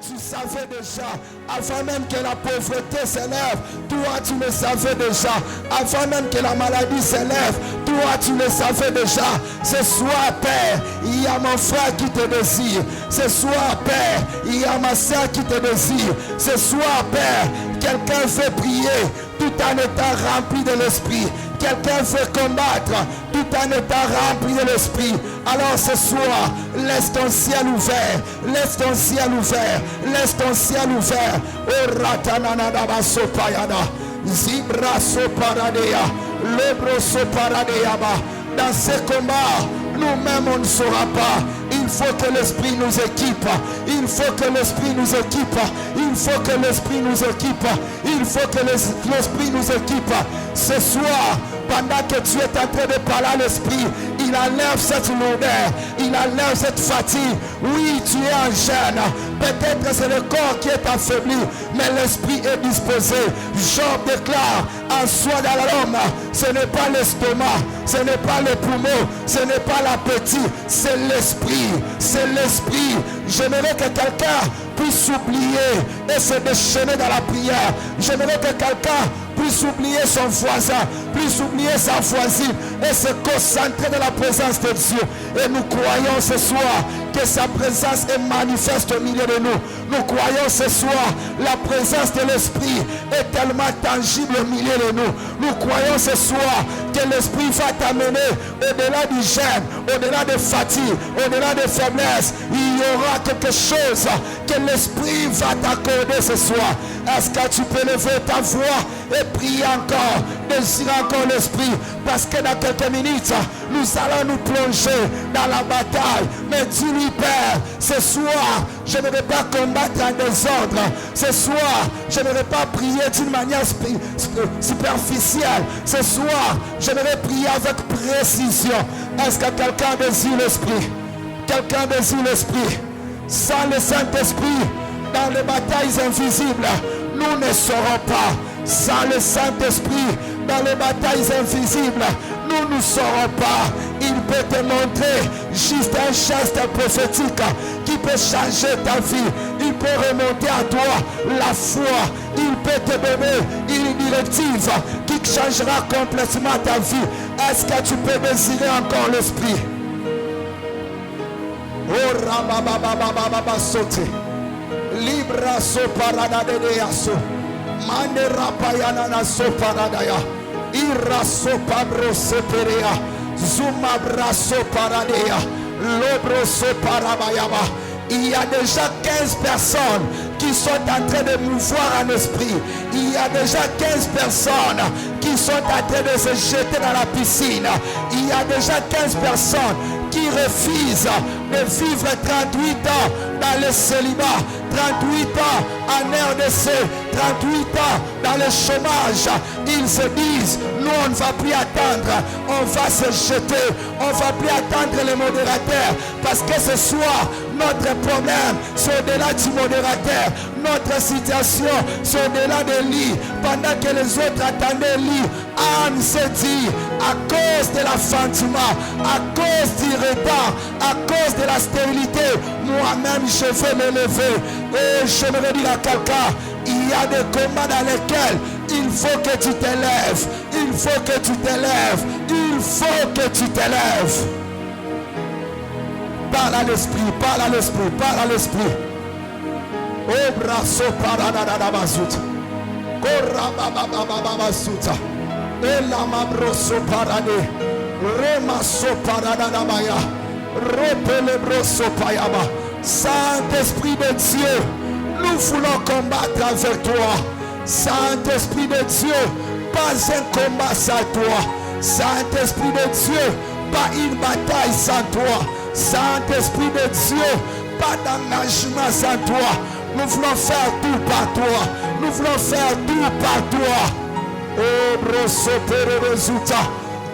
tu savais déjà, avant même que la pauvreté s'élève, toi tu le savais déjà, avant même que la maladie s'élève, toi tu le savais déjà. Ce soir, Père, il y a mon frère qui te désire. Ce soir, Père, il y a ma soeur qui te désire. Ce soir, Père, quelqu'un veut prier tout en étant rempli de l'Esprit. Quelqu'un veut combattre tout en étant rempli de l'Esprit. Alors ce soir, laisse ton ciel ouvert. Laisse ton ciel ouvert. Laisse ton ciel ouvert. Oh ratananadaba sopayada. Zibra soparadea. Lebro soparadeaba. Dans ce combat, nous-mêmes on ne saura pas. Il faut que l'Esprit nous équipe. Il faut que l'Esprit nous équipe. Il faut que l'Esprit nous équipe. Il faut que l'Esprit nous équipe. Ce soir, pendant que tu es en train de parler à l'Esprit, il enlève cette lourdeur. Il enlève cette fatigue. Oui, tu es en jeûne. Peut-être que c'est le corps qui est affaibli, mais l'Esprit est disposé. Job déclare, en soi dans l'homme, ce n'est pas l'estomac, ce n'est pas le poumon, ce n'est pas l'appétit, c'est l'Esprit. C'est l'Esprit. J'aimerais que quelqu'un puisse oublier et se déchaîner dans la prière. J'aimerais que quelqu'un puisse oublier son voisin, puisse oublier sa voisine et se concentrer dans la présence de Dieu. Et nous croyons ce soir que sa présence est manifeste au milieu de nous. Nous croyons ce soir la présence de l'Esprit est tellement tangible au milieu de nous. Nous croyons ce soir que l'Esprit va t'amener au-delà du gêne, au-delà de fatigue, au-delà de faiblesse. Il y aura quelque chose que l'Esprit va t'accorder ce soir. Est-ce que tu peux lever ta voix et prier encore, désirer encore l'Esprit? Parce que dans quelques minutes, nous allons nous plonger dans la bataille. Mais dis-lui, Père, ce soir, je ne vais pas combattre en désordre. Ce soir, je ne vais pas prier d'une manière superficielle. Ce soir, je vais prier avec précision. Est-ce que quelqu'un désire l'Esprit? Quelqu'un désire l'Esprit? Sans le Saint-Esprit, dans les batailles invisibles, nous ne saurons pas. Sans le Saint-Esprit, dans les batailles invisibles, nous ne saurons pas. Il peut te montrer juste un geste prophétique qui peut changer ta vie. Il peut remonter à toi la foi. Il peut te donner une directive qui changera complètement ta vie. Est-ce que tu peux désirer encore l'Esprit? Oh rababababababa sauté. Libra so parada de yaso. Mande rapayana na so paradaya. Ira so pabro seperea. Zuma braso paradea. Lobro so parabayaba. Il y a déjà 15 personnes qui sont en train de mouvoir en esprit. Il y a déjà 15 personnes qui sont en train de se jeter dans la piscine. Il y a déjà 15 personnes qui refusent de vivre 38 ans dans le célibat, 38 ans en RDC, 38 ans dans le chômage. Ils se disent, nous on ne va plus attendre, on va se jeter, on ne va plus attendre les modérateurs, parce que ce soir, notre problème, c'est au-delà du modérateur. Notre situation, c'est au-delà des lits. Pendant que les autres attendaient le lit, Anne s'est dit, à cause de l'affrontement, à cause du retard, à cause de la stérilité, moi-même je vais me lever. Et j'aimerais dire à quelqu'un, il y a des combats dans lesquels il faut que tu t'élèves. Il faut que tu t'élèves. Il faut que tu t'élèves. Parle à l'esprit, parle à l'esprit, parle à l'esprit. Oh brasso paradada bazut. Corra baba baba basuta. Ela mabroso parade. Remaso paradada baya. Repele broso payaba. Saint-Esprit de Dieu, nous voulons combattre avec toi. Saint-Esprit de Dieu, pas un combat sans toi. Saint-Esprit de Dieu, pas une bataille sans toi. Saint-Esprit de Dieu, pas d'engagement sans toi. Nous voulons faire tout par toi. Nous voulons faire tout par toi. Oh, brosso pere résultat.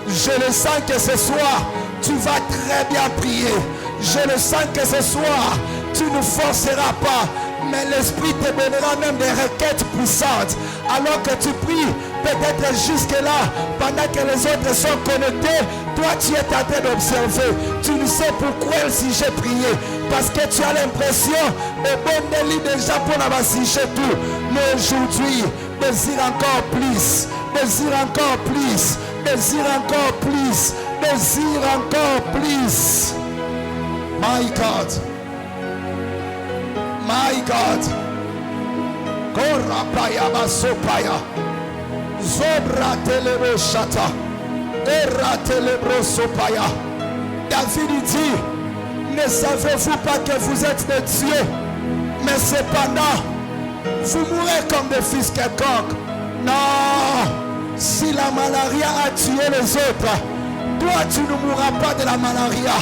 Je le sens que ce soir, tu vas très bien prier. Je le sens que ce soir, tu ne forceras pas. Mais l'Esprit te donnera même des requêtes puissantes. Alors que tu pries, Peut-être jusque-là, pendant que les autres sont connectés, toi tu es en train d'observer. Tu ne sais pourquoi si j'ai prié. Parce que tu as l'impression, et bon délit déjà pour avoir sujet tout. Mais aujourd'hui, désire encore plus. Désire encore plus. Désire encore plus. Désire encore plus. My God. My God. Korapaya basopaya. Zobra telebo shata. Era telebro sopaya. David dit, ne savez-vous pas que vous êtes des dieux? Mais cependant, vous mourrez comme des fils quelconques. Non. Si la malaria a tué les autres, toi tu ne mourras pas de la malaria.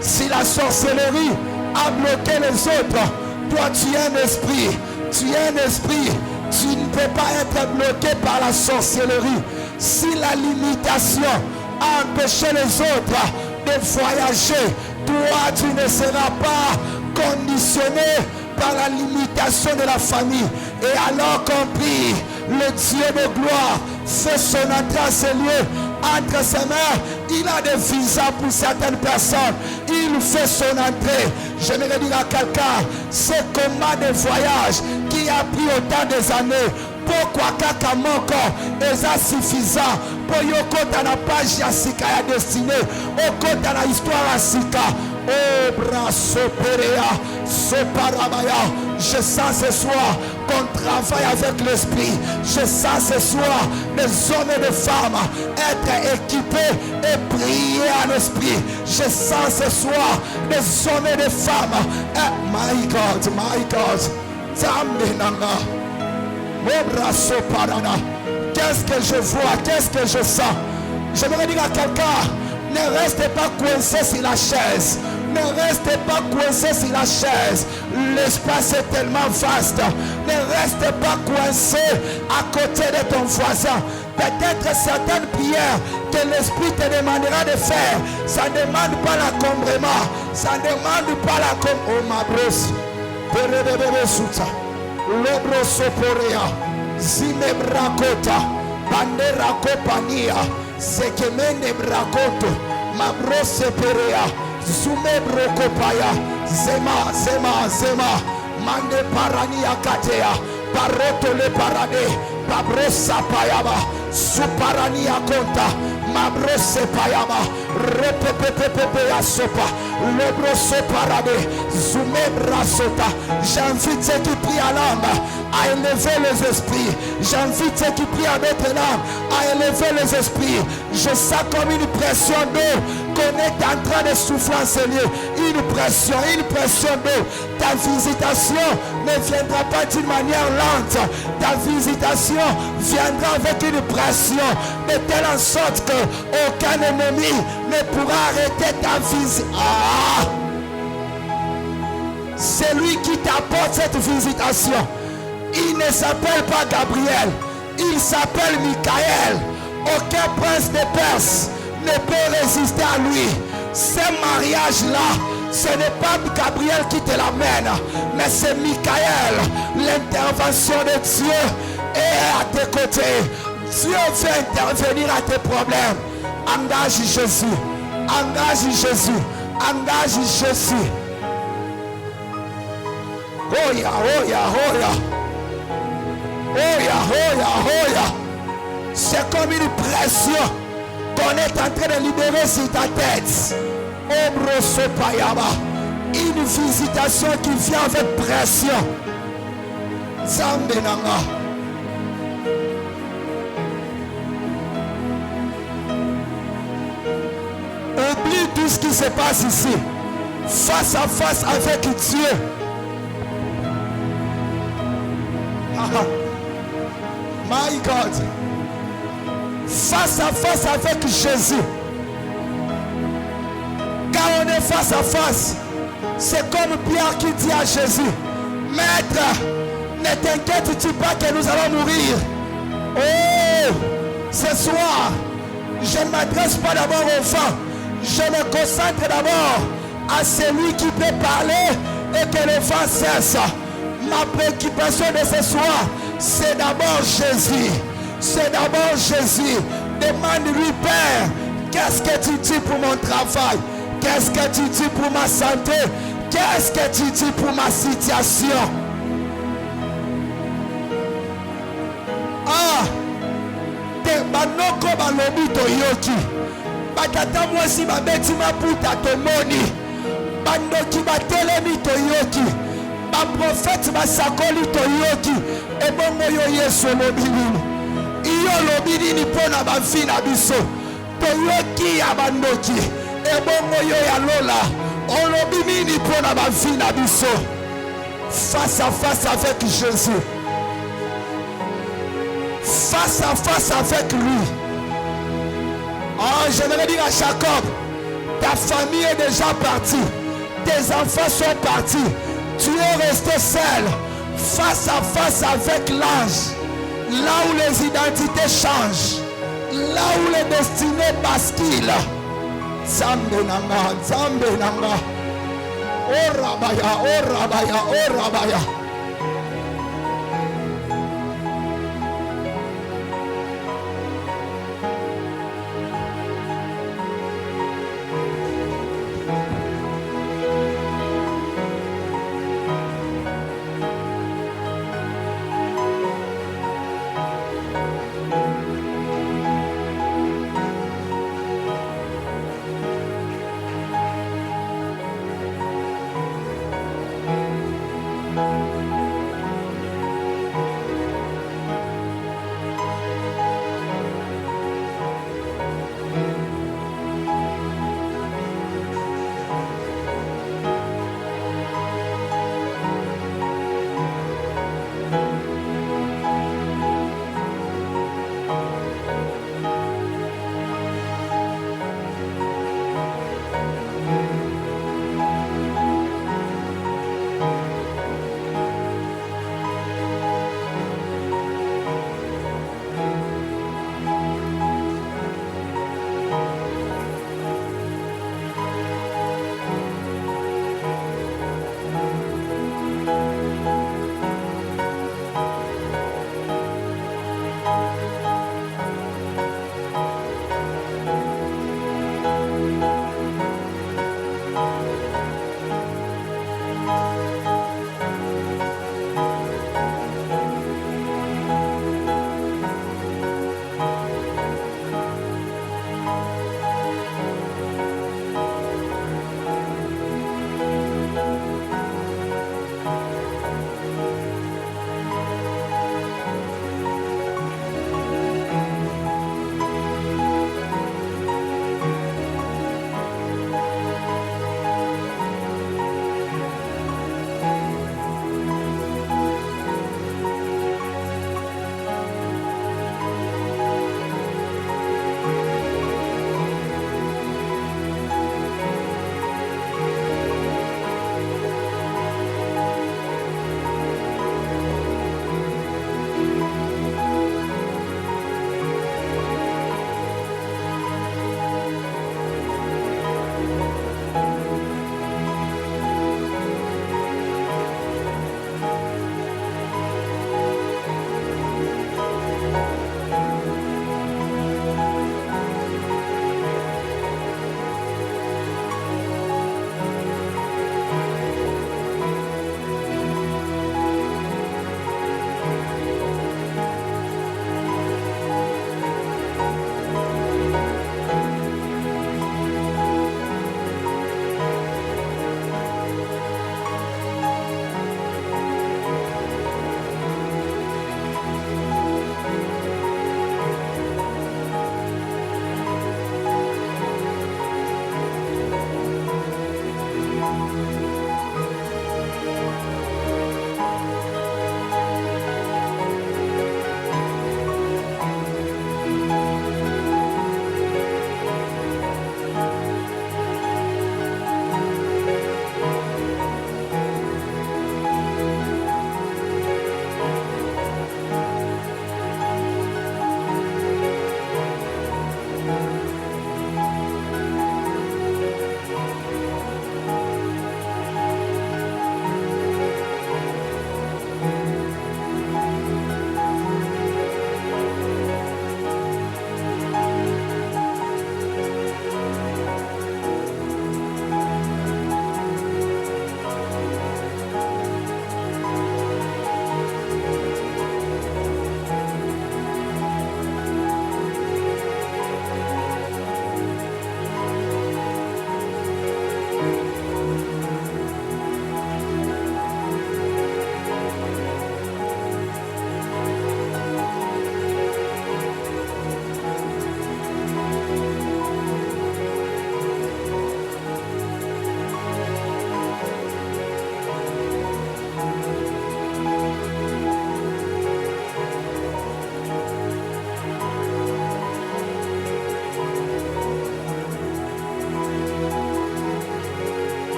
Si la sorcellerie a bloqué les autres, toi tu es un esprit. Tu es un esprit. Tu ne peux pas être bloqué par la sorcellerie. Si la limitation a empêché les autres de voyager, toi tu ne seras pas conditionné par la limitation de la famille. Et alors qu'on prie, le Dieu de gloire fait son entrée à ce lieu. Entre ses mains, il a des visas pour certaines personnes. Il fait son entrée. J'aimerais dire à quelqu'un, ce combat de voyage qui a pris autant des années, pourquoi kaka moko est suffisant pour yokota na page ya sika ya destinée, okota na histoire ya sika. Oh brasso perea, soparabaya. Je sens ce soir qu'on travaille avec l'esprit. Je sens ce soir les hommes et les femmes être équipés et prier en esprit. Je sens ce soir les hommes et les femmes. My God, my God. Tamenanga. Oh brasso parana. Qu'est-ce que je vois? Qu'est-ce que je sens? J'aimerais dire à quelqu'un, ne restez pas coincé sur la chaise. Ne restez pas coincé sur la chaise. L'espace est tellement vaste. Ne restez pas coincé à côté de ton voisin. Peut-être certaines prières que l'Esprit te demandera de faire, ça ne demande pas l'encombrement. Ça ne demande pas l'encombrement. Oh ma brosse. Perebebe suta. Lobro soporea. Zime brakota. Bandera kopania. Sekemene brakoto. Ma brosse perea. Zume brokopaya. Zema, zema, zema. Mande parania katea. Paroto le parade. Babrosa payama. Suparania konta. Mabrose payama. Repepepepepe ya sopa. Lebroso parade. Zume brasota. J'invite ceux qui prient à l'âme à élever les esprits. J'invite ceux qui prient à mettre l'âme à élever les esprits. Je sens comme une pression d'eau qu'on est en train de souffler en ce lieu. Une pression d'eau. Ta visitation ne viendra pas d'une manière lente. Ta visitation viendra avec une pression de telle en sorte que aucun ennemi ne pourra arrêter ta visitation. Ah! C'est lui qui t'apporte cette visitation. Il ne s'appelle pas Gabriel, il s'appelle Michael. Aucun prince de Perse ne peut résister à lui. Ce mariage-là, ce n'est pas Gabriel qui te l'amène, mais c'est Michael. L'intervention de Dieu est à tes côtés. Dieu veut intervenir à tes problèmes. Engage Jésus. Engage Jésus. Engage Jésus. Oya, oya, oya. Oya, oya, oya. C'est comme une pression qu'on est en train de libérer sur ta tête. Obroso payaba. Une visitation qui vient avec pression. Zambenanga. Oublie tout ce qui se passe ici. Face à face avec Dieu. My God. Face à face avec Jésus. Quand on est face à face, c'est comme Pierre qui dit à Jésus, Maître, ne t'inquiètes-tu pas que nous allons mourir? Oh, ce soir, je ne m'adresse pas d'abord au vent. Je me concentre d'abord à celui qui peut parler et que le vent cesse. Ma préoccupation de ce soir, c'est d'abord Jésus. C'est d'abord Jésus. Demande-lui, Père, qu'est-ce que tu dis pour mon travail? Qu'est-ce que tu dis pour ma santé? Qu'est-ce que tu dis pour ma situation? Ah! Te banoko balobi toyoki. Batata mwasi babeti maputa tomoni. Bandoki batelemi toyoki. Baprofete basakoli toyoki. Ebongo yo Yesu lobi nini. Iyo lobi nini pona bavi na biso. Toyoki ya bandoki. Ebongo yo ya lola. Olobi nini pona bavi na biso. Face à face avec Jésus. Face à face avec lui. Oh, j'aimerais dire à Jacob, ta famille est déjà partie. Tes enfants sont partis. Tu es resté seul. Face à face avec l'ange. Là où les identités changent. Là où les destinées basculent. Zambe nanga, Zambe nanga. Oh Rabaya, oh Rabaya, oh Rabaya.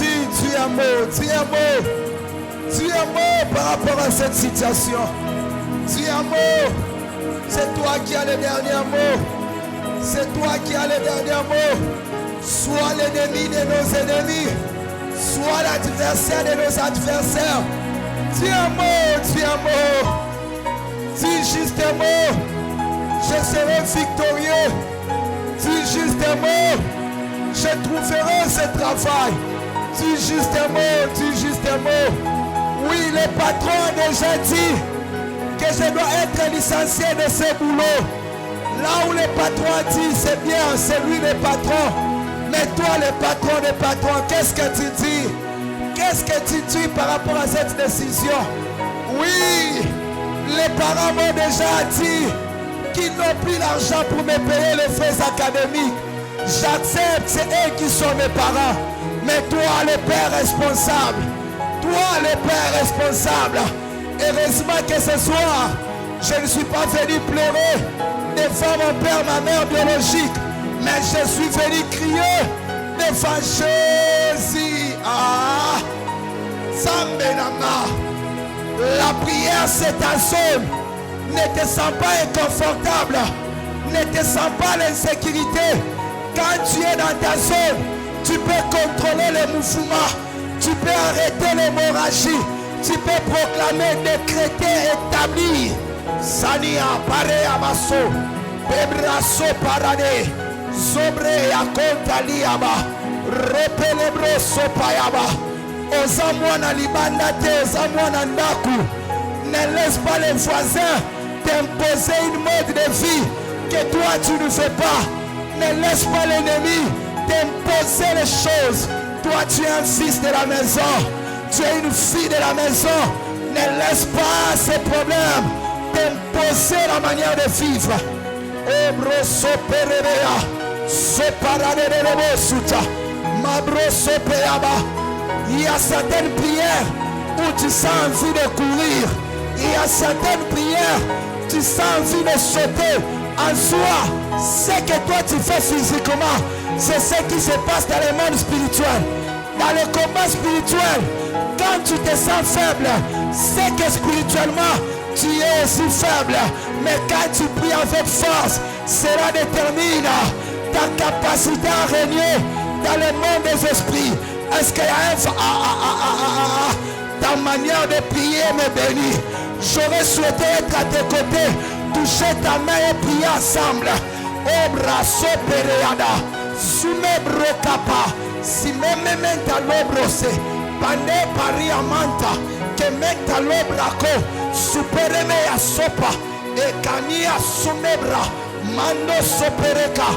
Jésus, tu es mort, tu es mort. Tu es mort par rapport à cette situation. Tu es mort. C'est toi qui as le dernier mot. C'est toi qui as le dernier mot. Sois l'ennemi de nos ennemis. Sois l'adversaire de nos adversaires. Tu es mort, tu es mort. Dis juste un mot. Je serai victorieux. Dis juste un mot. Je trouverai ce travail. Dis juste un mot, dis juste un mot. Oui, le patron a déjà dit que je dois être licencié de ce boulot. Là où le patron a dit, c'est bien, c'est lui le patron. Mais toi, le patron des patrons, qu'est-ce que tu dis? Qu'est-ce que tu dis par rapport à cette décision? Oui, les parents m'ont déjà dit qu'ils n'ont plus l'argent pour me payer les frais académiques. J'accepte, c'est eux qui sont mes parents. Mais toi, le père responsable, toi, le père responsable, heureusement que ce soir, je ne suis pas venu pleurer devant mon père, ma mère biologique, mais je suis venu crier devant Jésus. Ah, Sambenama. La prière, c'est ta zone. Ne te sens pas inconfortable. Ne te sens pas l'insécurité. Quand tu es dans ta zone, tu peux contrôler les mouvements. Tu peux arrêter l'hémorragie. Tu peux proclamer, décréter, établir. Sania, pare amaso. Bebraso parade. Sobre akonta liaba. Repelebroso payaba. Ozamwana libanda te, ozamwana ndaku. Ne laisse pas les voisins t'imposer une mode de vie que toi tu ne fais pas. Ne laisse pas l'ennemi t'imposer les choses. Toi tu es un fils de la maison. Tu es une fille de la maison. Ne laisse pas ces problèmes t'imposer la manière de vivre. Obroso perebea. Soparade de rebosuta. Mabroso peaba. Il y a certaines prières où tu sens envie de courir. Il y a certaines prières où tu sens envie de sauter. En soi, ce que toi tu fais physiquement, c'est ce qui se passe dans le monde spirituel. Dans le combat spirituel, quand tu te sens faible, c'est que spirituellement, tu es aussi faible. Mais quand tu pries avec force, cela détermine ta capacité à régner dans le monde des esprits. Est-ce qu'il y a ta manière de prier me bénit? J'aurais souhaité être à tes côtés, toucher ta main et prier ensemble. Obraso pereada, sume brokapa, si me menta lobrose, pande paria manta, que menta lobrako, supereme ya sopa, e kania sumebra, mando sopereka,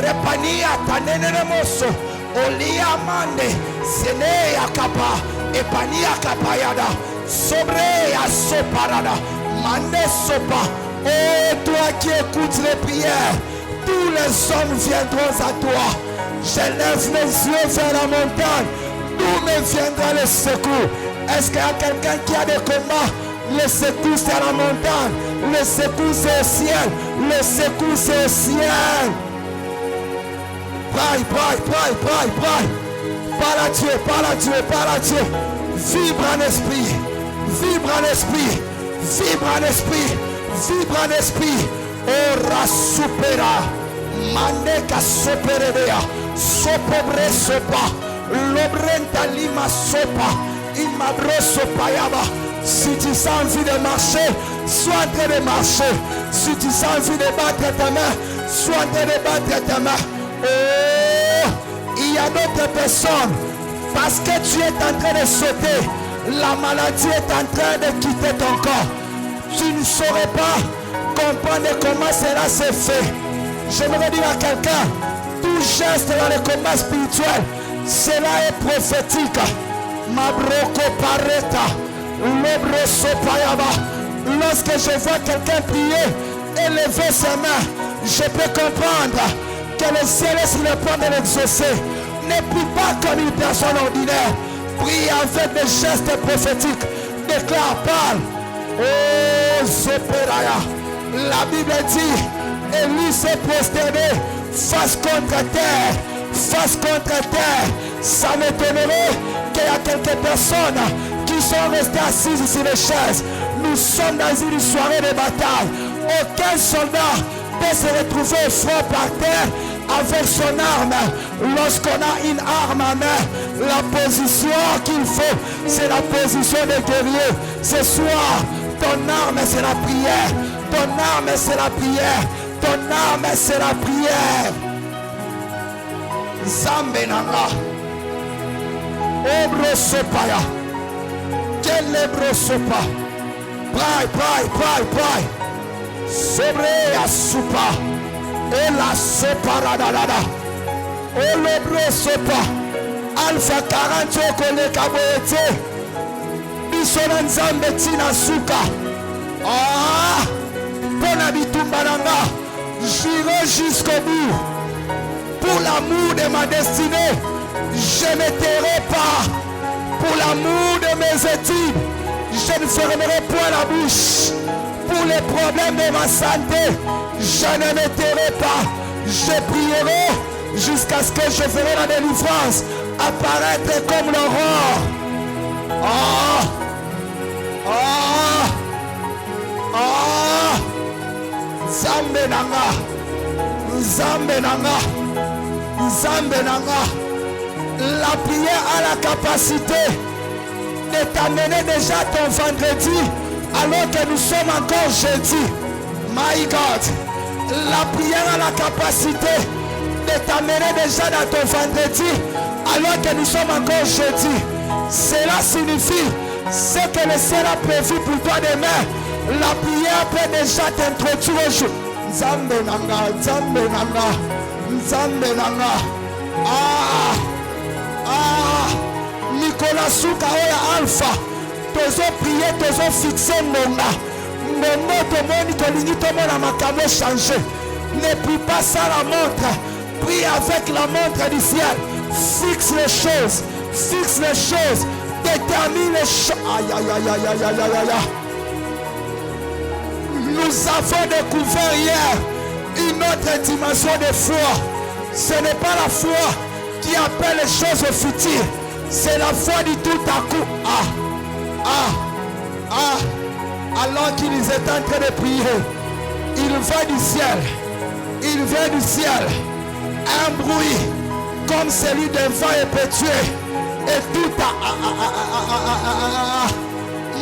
repania tanenemoso. Olia mande, sene akapa, epania kapayada, sobre ya soparada, mande sopa. Oh, toi qui écoutes les prières, tous les hommes viendront à toi. Je lève mes yeux vers la montagne, d'où me viendra le secours. Est-ce qu'il y a quelqu'un qui a des combats? Le secours c'est à la montagne, le secours c'est au ciel, le secours c'est au ciel. Braille. Parle à Dieu, parle à Dieu, parle à Dieu. Vibre en esprit, vibre en esprit, vibre en esprit, vibre en esprit. Ora supera, maneka soperedea, sopobre sopa, lobrenta lima sopa, imabro sopayaba. Si tu sens envie de marcher, sois en train de marcher. Si tu sens envie de battre ta main, sois en train de battre ta main. Oh, il y a d'autres personnes, parce que tu es en train de sauter, la maladie est en train de quitter ton corps. Tu ne saurais pas comprendre comment cela s'est fait. J'aimerais dire à quelqu'un, tout geste dans le combat spirituel, cela est prophétique. Mabroko pareta, lobroso payaba. Lorsque je vois quelqu'un prier et lever ses mains, je peux comprendre que le ciel est sur le point de l'exaucer. Ne prie pas comme une personne ordinaire. Prie avec des gestes prophétiques. Déclare, parle. Oh, Zoperaya. La Bible dit, Élie s'est prosterné face contre terre. Face contre terre. Ça m'étonnerait qu'il y a quelques personnes qui sont restées assises sur les chaises. Nous sommes dans une soirée de bataille. Aucun soldat peut se retrouver au front par terre avec son arme. Lorsqu'on a une arme à main, la position qu'il faut, c'est la position des guerriers. Ce soir, ton arme, c'est la prière. Ton arme, c'est la prière. Ton arme, c'est la prière. Zambenanga. Obrosopaya. Kelebrosopa. Prai. Sobre a soupa. Et la sopa radadada. Olebro sopa. Alpha 40 okole kaboete. Bisona nzambe tina suka. Ah! Pona bitumbananga. J'irai jusqu'au bout. Pour l'amour de ma destinée, je ne me tairai pas. Pour l'amour de mes études, je ne fermerai point la bouche. Pour les problèmes de ma santé, je ne me tairai pas. Je prierai jusqu'à ce que je ferai la délivrance apparaître comme l'aurore. Ah! Ah! Ah! Zambenanga! Zambenanga! Zambenanga! La prière a la capacité de t'amener déjà ton vendredi alors que nous sommes encore jeudi. My God, la prière a la capacité de t'amener déjà dans ton vendredi alors que nous sommes encore jeudi. Cela signifie ce que le ciel a prévu pour toi demain. La prière peut déjà t'introduire au jour. Zambenanga, Zambenanga, Zambenanga. Ah! Nicolas Souka oya Alpha. Tozo prier, tozo fixer nonga. Momo tomoni tolingi tomona makambo changer. Ne prie pas ça la montre. Prie avec la montre du ciel. Fixe les choses. Fixe les choses. Détermine les choses. Aïe. Nous avons découvert hier une autre dimension de foi. Ce n'est pas la foi qui appelle les choses au futur. C'est la foi du tout à coup. Alors qu'ils étaient en train de prier, il vient du ciel. Il vient du ciel. Un bruit comme celui d'un vent impétueux. Et tout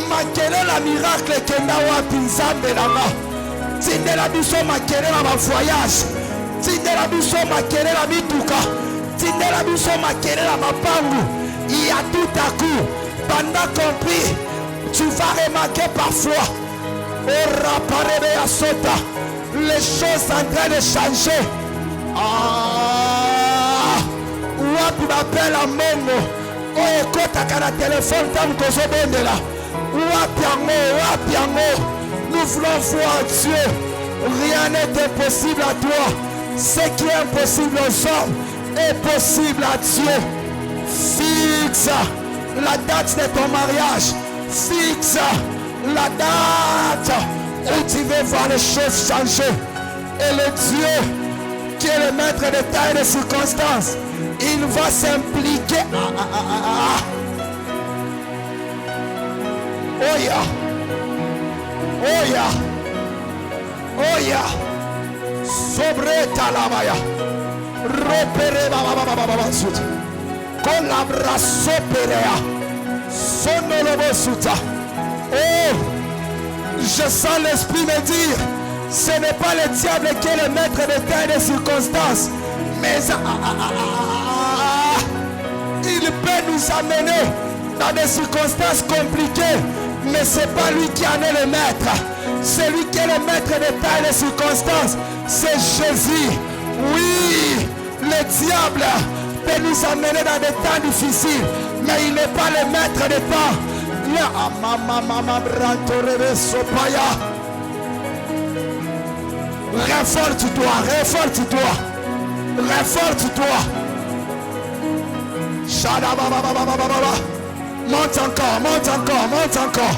Makele la miracle kenda wapi nzambe nanga. Tindela biso makele na ba voyage. Tindela biso makele la mituka. Tindela biso makele la mapangu. Il y a tout à coup, pendant compris, tu vas remarquer parfois, les choses sont en train de changer. Wapi m'appelle à Mongo. Oh, écoute à la téléphone, tant que je viens de là. Wapiango. Nous voulons voir Dieu. Rien n'est impossible à toi. Ce qui est impossible aux hommes est possible à Dieu. Fixe la date de ton mariage. Fixe la date où tu veux voir les choses changer. Et le Dieu qui est le maître des temps et des circonstances, il va s'impliquer. Oh ya. Sobre talamaya. Repere baba suta. Colabraso perea. Sonolobo suta. Oh, je sens l'esprit me dire, ce n'est pas le diable qui est le maître des temps et des circonstances, mais il peut nous amener dans des circonstances compliquées, mais ce n'est pas lui qui en est le maître. C'est lui qui est le maître des temps et des circonstances. C'est Jésus. Oui, le diable peut nous amener dans des temps difficiles, mais il n'est pas le maître des temps. Réforce-toi. Monte encore.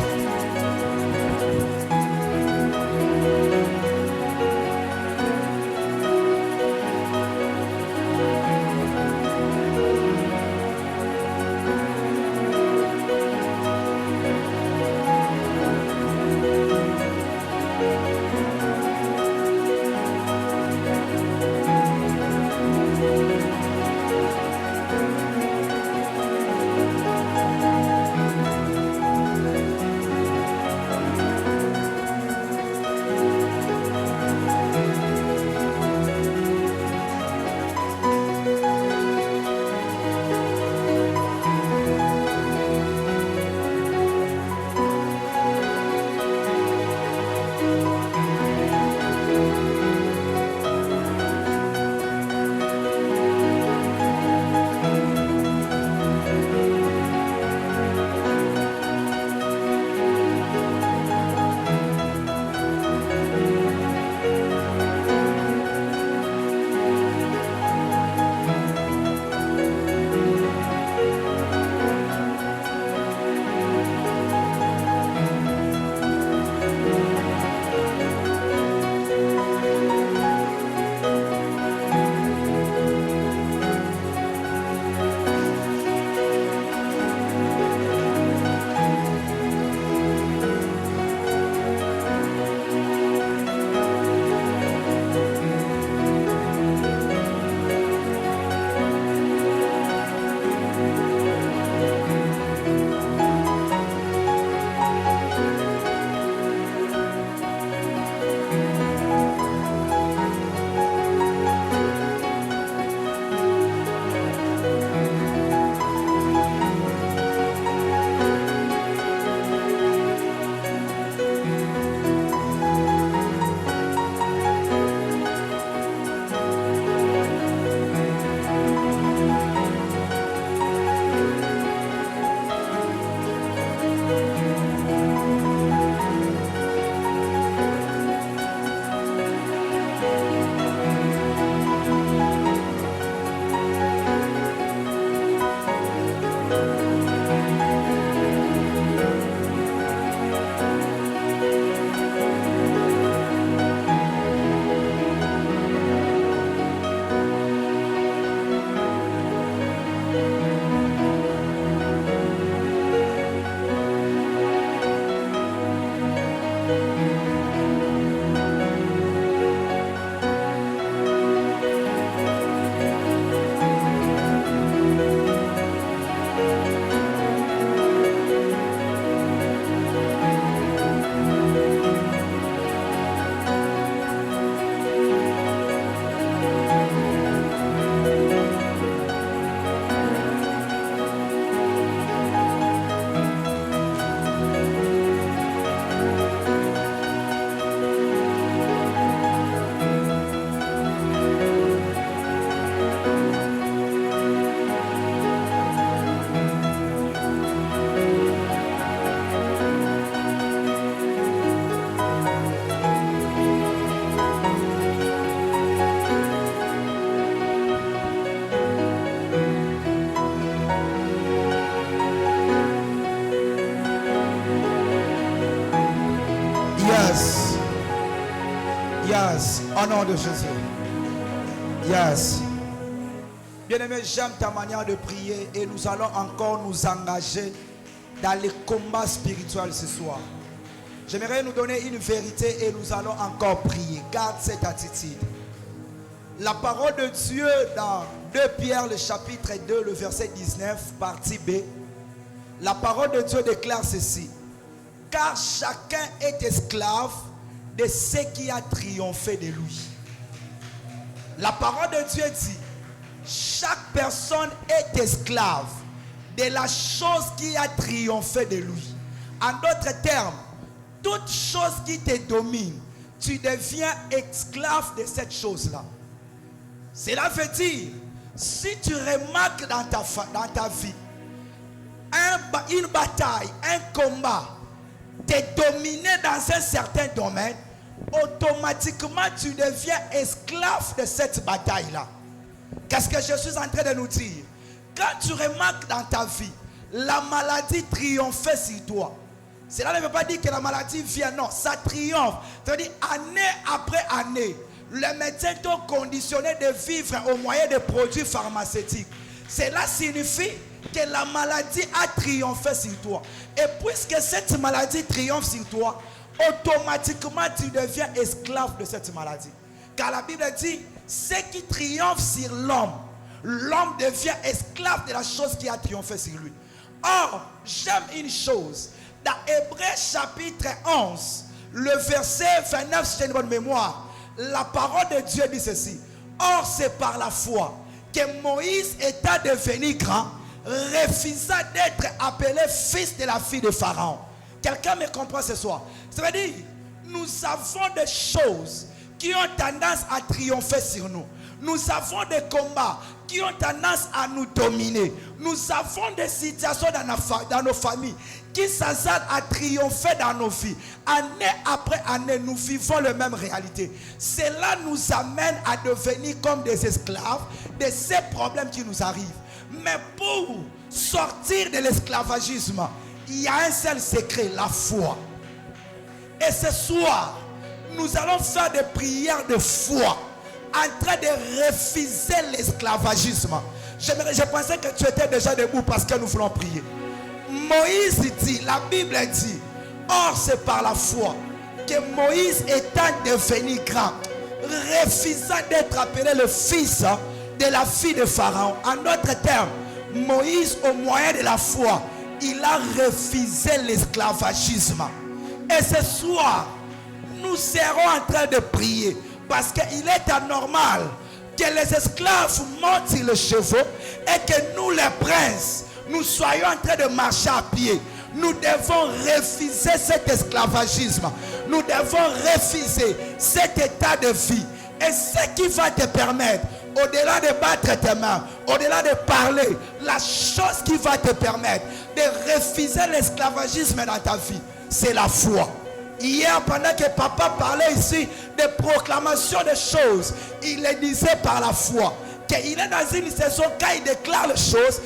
Au nom de Jésus. Yes. Bien-aimé, j'aime ta manière de prier et nous allons encore nous engager dans les combats spirituels ce soir. J'aimerais nous donner une vérité et nous allons encore prier. Garde cette attitude. La parole de Dieu dans 2 Pierre, le chapitre 2, le verset 19, partie B. La parole de Dieu déclare ceci. Car chacun est esclave de ce qui a triomphé de lui. La parole de Dieu dit, chaque personne est esclave de la chose qui a triomphé de lui. En d'autres termes, toute chose qui te domine, tu deviens esclave de cette chose-là. Cela veut dire, si tu remarques dans ta vie, une bataille, un combat, t'es dominé dans un certain domaine, automatiquement tu deviens esclave de cette bataille-là. Qu'est-ce que je suis en train de nous dire? Quand tu remarques dans ta vie, la maladie triomphe sur toi. Cela ne veut pas dire que la maladie vient, non, ça triomphe. C'est-à-dire, année après année, les médecins t'ont conditionné de vivre au moyen de produits pharmaceutiques. Cela signifie que la maladie a triomphé sur toi. Et puisque cette maladie triomphe sur toi, automatiquement tu deviens esclave de cette maladie. Car la Bible dit, ce qui triomphe sur l'homme, l'homme devient esclave de la chose qui a triomphé sur lui. Or, j'aime une chose. Dans Hébreux chapitre 11, le verset 29, si j'ai une bonne mémoire, la parole de Dieu dit ceci. Or, c'est par la foi que Moïse, étant devenu grand, refusa d'être appelé fils de la fille de Pharaon. Quelqu'un me comprend ce soir? Ça veut dire, nous avons des choses qui ont tendance à triompher sur nous. Nous avons des combats qui ont tendance à nous dominer. Nous avons des situations dans nos familles qui s'attardent à triompher dans nos vies. Année après année, nous vivons la même réalité. Cela nous amène à devenir comme des esclaves de ces problèmes qui nous arrivent. Mais pour sortir de l'esclavagisme, il y a un seul secret, la foi. Et ce soir, nous allons faire des prières de foi en train de refuser l'esclavagisme. Je pensais que tu étais déjà debout parce que nous voulons prier. Moïse dit, la Bible dit, or c'est par la foi que Moïse étant devenu grand, refusa d'être appelé le fils de la fille de Pharaon. En d'autres termes, Moïse au moyen de la foi, il a refusé l'esclavagisme. Et ce soir, nous serons en train de prier parce qu'il est anormal que les esclaves montent sur le chevaux et que nous les princes, nous soyons en train de marcher à pied. Nous devons refuser cet esclavagisme. Nous devons refuser cet état de vie. Et ce qui va te permettre, au-delà de battre tes mains, au-delà de parler, la chose qui va te permettre de refuser l'esclavagisme dans ta vie, c'est la foi. Hier, pendant que papa parlait ici de proclamation de choses, il le disait par la foi. Qu'il est dans une saison, quand il déclare les choses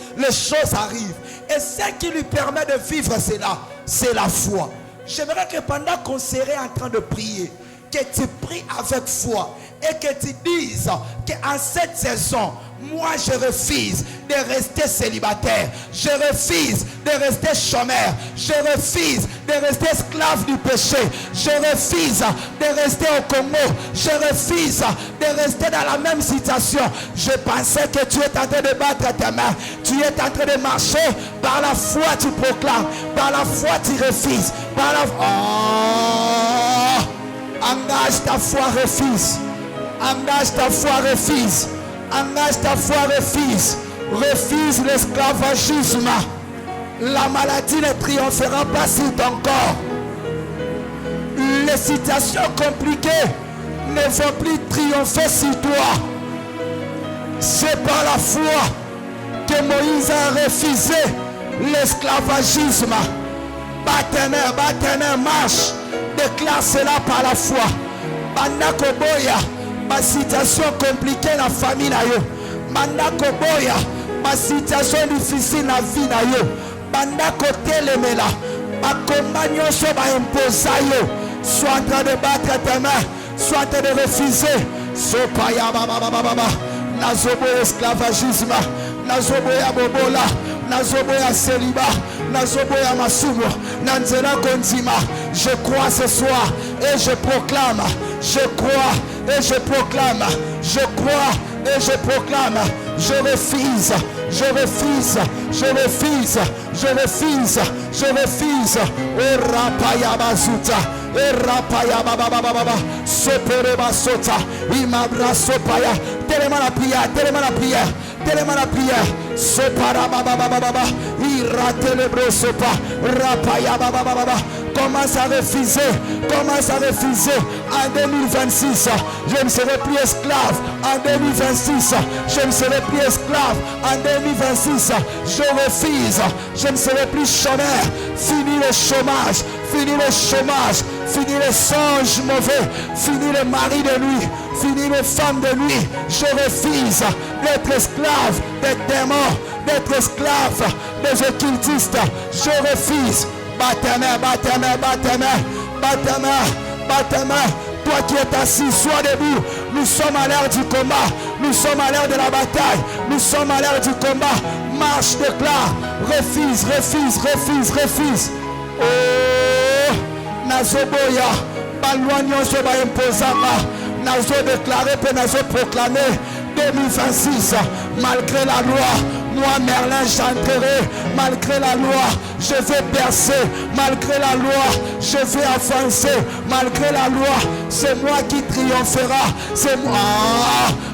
arrivent. Et ce qui lui permet de vivre cela, c'est la foi. J'aimerais que pendant qu'on serait en train de prier, que tu pries avec foi et que tu dises qu'en cette saison, moi je refuse de rester célibataire, je refuse de rester chômeur, je refuse de rester esclave du péché, je refuse de rester au Congo, je refuse de rester dans la même situation. Je pensais que tu es en train de battre tes mains, tu es en train de marcher, par la foi tu proclames, par la foi tu refuses, par la foi... Oh! Engage ta foi, refuse. Engage ta foi, refuse. Engage ta foi, refuse. Refuse l'esclavagisme. La maladie ne triomphera pas sur ton corps. Les situations compliquées ne vont plus triompher sur toi. C'est par la foi que Moïse a refusé l'esclavagisme. Bâtonneur, marche. Déclare cela par la foi. Bandako boya, ma situation compliquée dans la famille na yo. Bandako boya, ma situation difficile dans la vie na yo. Bandako telemela, ma compagnon so ba imposa yo. Sois en train de battre tes mains. soit en train de refuser. Sopaya baba baba baba. Nazobo esclavagisme. Nazobo ya bobola. Nazobo ya célibat. Nazobo ya masumo. Nanzela kondima. Je crois ce soir et je proclame. Je crois et je proclame. Je crois et je proclame. Je refuse. Je refuse. Je refuse. Je refuse. Je refuse. O rapaya bazuta. Rapaya baba baba baba. Sopere basota. Imabra sopaya. Tellement la prière. Tellement la prière. Tellement la prière. Sopara baba baba baba. Irate le brosopa. Rapaya baba baba baba. Commence à refuser. Commence à refuser. En 2026, je ne serai plus esclave. En 2026, je ne serai plus esclave. En 2026, je refuse. Je ne serai plus chômeur. Fini le chômage. Fini le chômage. Fini les songes mauvais. Fini le mari de nuit. Fini les femmes de nuit. Je refuse d'être esclave des démons. D'être esclave des occultistes. Je refuse. Batte ta main, batte ta main, batte ta main, batte ta main, batte ta main. Toi qui es assis, sois debout. Nous sommes à l'heure du combat. Nous sommes à l'heure de la bataille. Nous sommes à l'heure du combat. Marche, déclare. Refuse, refuse, refuse, refuse. Oh, Nazoboya. Balouagnon se va imposer. Nazo déclaré, puis Nazo proclamé. 2026, malgré la loi, moi Merlin j'entrerai. Malgré la loi, je vais percer. Malgré la loi, je vais avancer. Malgré la loi, c'est moi qui triomphera. C'est moi.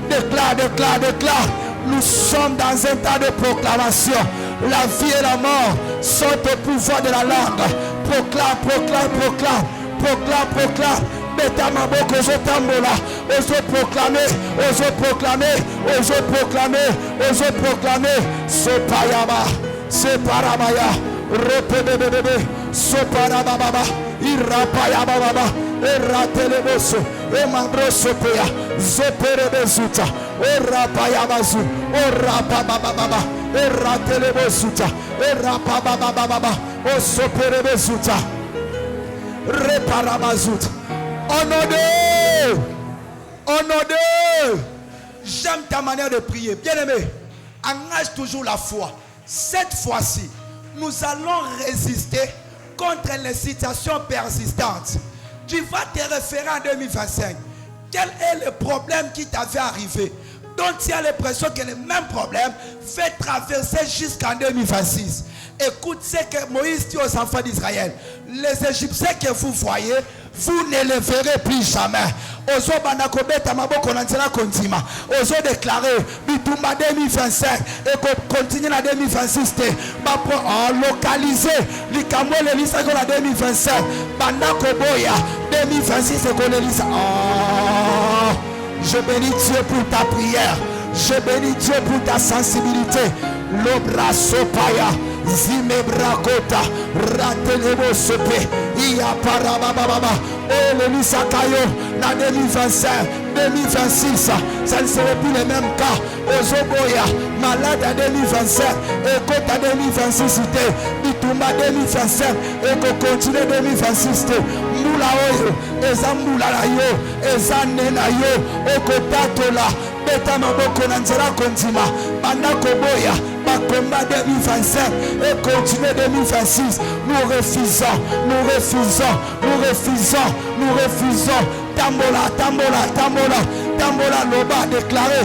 Déclare, déclare, déclare. Nous sommes dans un tas de proclamation. La vie et la mort sont au pouvoir de la langue. Proclame, proclame, proclame. Proclame, proclame. Betamaboko Zotambola. Ose proclamer, ose proclamer, ose proclamer, ose proclamer. Sopayaba, Separamaya, Repebebebe, Soparababa, Irapayababa, Erateleboso, Emandrosopea, Zoperebezuta, Erapayabazu, Orapababa, Eratelebosuta, Erapababa, Osoperebezuta, Reparamazuta. Honoré. J'aime ta manière de prier. Bien-aimé, engage toujours la foi. Cette fois-ci, nous allons résister contre les situations persistantes. Tu vas te référer en 2025. Quel est le problème qui t'avait arrivé, dont tu as l'impression que le même problème fait traverser jusqu'en 2026? Écoute ce que Moïse dit aux enfants d'Israël. Les Égyptiens que vous voyez, vous ne les verrez plus jamais. Ozo banakobeta maboko nanzela kontima. Ozo déclarer bitumba 2025 et continuer la 2026 te. Ba localiser likambo le lisa ko la 2025. Banakoboya 2026 et ko le lisa. Je bénis Dieu pour ta prière. Je bénis Dieu pour ta sensibilité. L'obra sopaya. Zime brakota. Ratelebo sope. Iya parababa. Oh le lisakayo. Na 2025, 2026. Ça ne serait plus le même cas. Ozoboya. Malade à 2025. Et à 2026. Bitumba 2025. Et continue 2026. Moula oyo. Eza moula la yo. Eza nena yo. Okotatola. Beta maboko nanzela kontima. Bandako boya. Combat 2025 et continuer 2026. Nous refusons, nous refusons, nous refusons, nous refusons. Tambola, tambola, tambola, tambola, loba déclaré,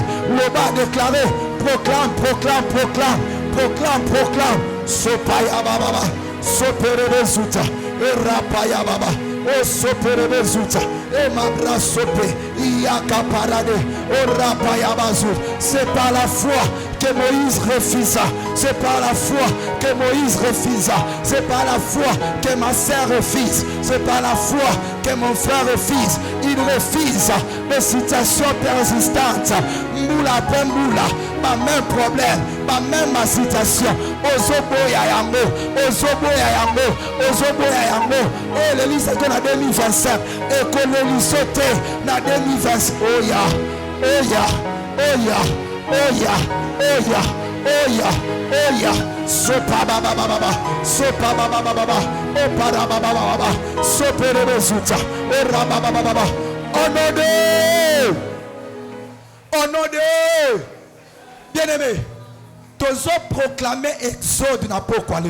proclame, proclame, proclame, proclame, proclame. Sopaya baba, sopere bezuta, et rapaya baba, o sopere bezuta, et mabra sope, iaka parade, o rapaya bazut. C'est pas la foi que Moïse refusa. C'est pas la foi que Moïse refusa. C'est pas la foi que ma sœur refuse. C'est pas la foi que mon frère refuse. Il refuse des situations persistantes. Moula après moula, pas même problème, pas même ma situation. Ozoboya yango, ozoboya yango, ozoboya yango. Et l'église est en 2025. Et qu'on le saute dans 2025. Oh ya, oh ya, oh ya. Oya, oya, oya, oya. Sopa baba baba, sopa baba baba, opara baba baba, sopere bezuta, ora baba baba. Au nom de... Au nom de... Bien-aimé, tu as proclamé Exode n'a pas quoi.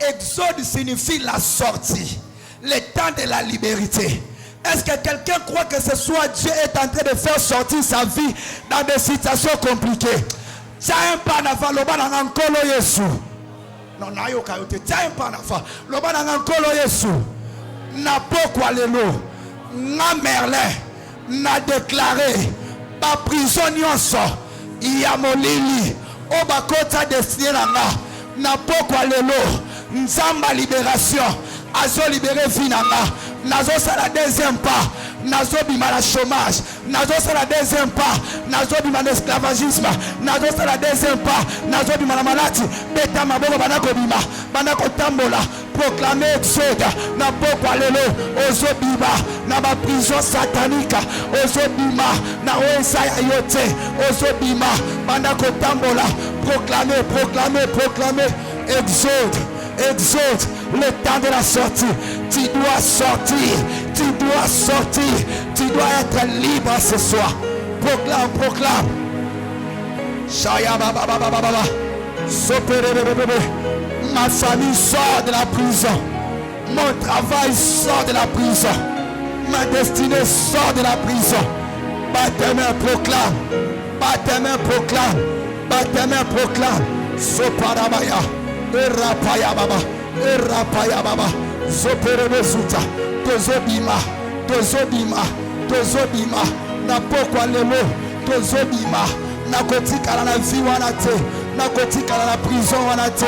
Exode signifie la sortie, le temps de la liberté. Est-ce que quelqu'un croit que ce soit Dieu est en train de faire sortir sa vie dans des situations compliquées? Tiens un pas d'avant, le bas dans un colo Yesu. Non, n'a yo kayote. Tiens un pas d'avant, le bas dans un colo Yesu. N'a pas quoi l'élo. N'a Merlin, n'a déclaré, pas prisonnier sort. Il y a mon lili. Au bas côté destiné n'a pas quoi l'élo. Nzamba libération. Azo libéré finanga. Nazo c'est la deuxième pas. Nazo bima la chômage. Nazo c'est la deuxième pas. Nazo bima l'esclavagisme. Nazo c'est la deuxième pas. Nazo bima la maladie. Beta maboko banako bima. Banako tambola. Proclamer Exode. Na pokwa lelo. Ozo bima. Na ba prison satanique. Ozo bima. Na oesa yote. Ozo bima. Banako tambola. Proclamer, proclamer, proclamer. Exode. Exode, le temps de la sortie. Tu dois sortir, tu dois sortir, tu dois être libre ce soir. Proclame, proclame. Shaya baba baba baba. Ma famille sort de la prison. Mon travail sort de la prison. Ma destinée sort de la prison. Bat tes mains, proclame. Bat tes mains, proclame. Bat tes mains, proclame. Soparabaya. Erapaya baba, erapaya baba, zopere zuta, tozobima, tozobima, tozobima, na pokwa lelo, tozobima, na kotika na vie wana te, na kotika na prison wana te,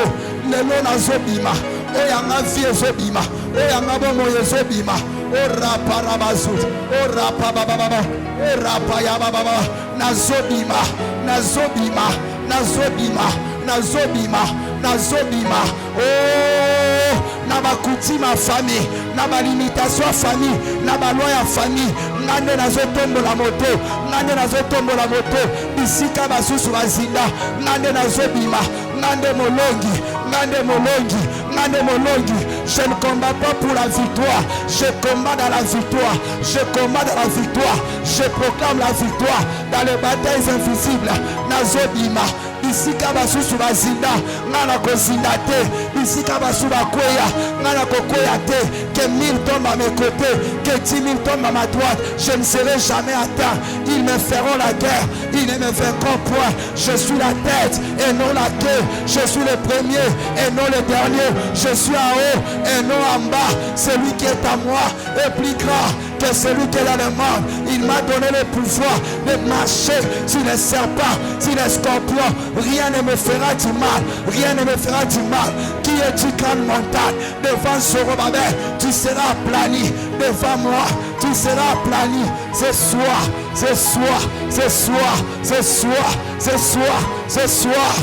lelo na zobima, oyanga vie zobima, oyanga bomo yezobima, orapara bazut, orapa baba, erapaya baba, na zobima, na zobima, na zobima, na zobima. Nazobima, oh, na bakuti ma famille, na ba limitation famille, na ba loi ya famille, nande nazotombo la moto, nande nazotombo la moto, bisika basusu bazinda, nande nazobima, nande molongi, nande molongi, nande molongi. Je ne combats pas pour la victoire, je combats dans la victoire, je combats dans la victoire, je proclame la victoire dans les batailles invisibles. Nazobima. Bisika basusu bazinda ngana kozinda te, bisika basu bakoya ngana kokoya te, que 1000 tombent à mes côtés, que 10 000 tombent à ma droite, je ne serai jamais atteint. Ils me feront la guerre, ils ne me vaincront point. Je suis la tête et non la queue, je suis le premier et non le dernier, je suis en haut et non en bas. Celui qui est à moi est plus grand que celui qui est dans le monde. Il m'a donné le pouvoir de marcher sur les serpents, sur les scorpions. Rien ne me fera du mal, rien ne me fera du mal. Qui est-tu, grande montagne? Devant Zorobabel, tu seras aplani. Devant moi, tu seras aplani. Ce soir, ce soir, ce soir, ce soir, ce soir, ce soir.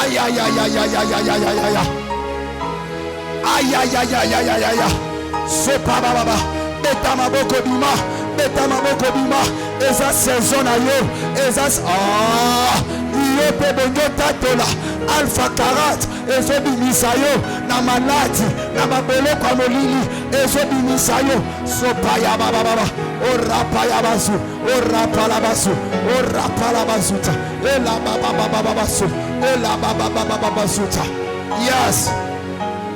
Aïe aïe aïe aïe aïe aïe aïe aïe aïe aïe. Aïe aïe aïe aïe aïe aïe aïe. Sopa baba. Beta maboko bima. Beta maboko bima. Eza saison na yo. Eza yo pe bongo tatola. Alpha 40. Ezo bimisa yo. Na maladi. Na mabelo kwa molili. Ezo bimisa yo. Sopa ya baba baba. Orapa ya basu. Orapa la basu. Orapa la basuta. Ela baba baba basu. Ela baba baba basuta. Yes.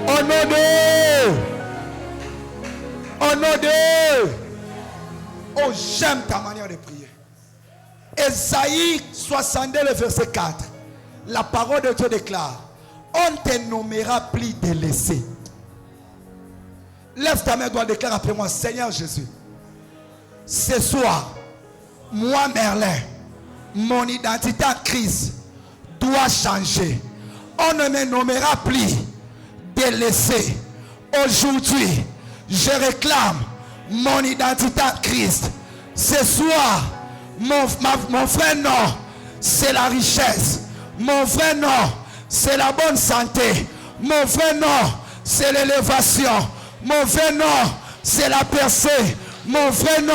Au nom de... Au nom de... Oh, j'aime ta manière de prier. Ésaïe 62, le verset 4. La parole de Dieu déclare: on ne te nommera plus délaissé. Lève ta main, dois déclarer après moi: Seigneur Jésus, ce soir, moi Merlin, mon identité en Christ doit changer. On ne me nommera plus délaissé. Aujourd'hui, je réclame mon identité en Christ. Ce soir, mon vrai nom, c'est la richesse. Mon vrai nom, c'est la bonne santé. Mon vrai nom, c'est l'élévation. Mon vrai nom, c'est la percée. Mon vrai nom,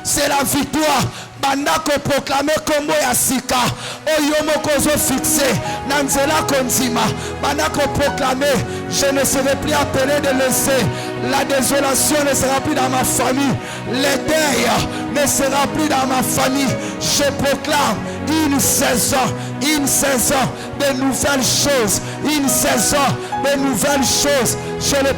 c'est la victoire. Bandako proclamer comme Yasika. Oyomokozo fixé. Nanzela Konzima. Bandako proclamer: je ne serai plus appelé de laisser. La désolation ne sera plus dans ma famille. Les deuils ne sera plus dans ma famille. Je proclame une saison de nouvelles choses. Une saison de nouvelles choses. Je le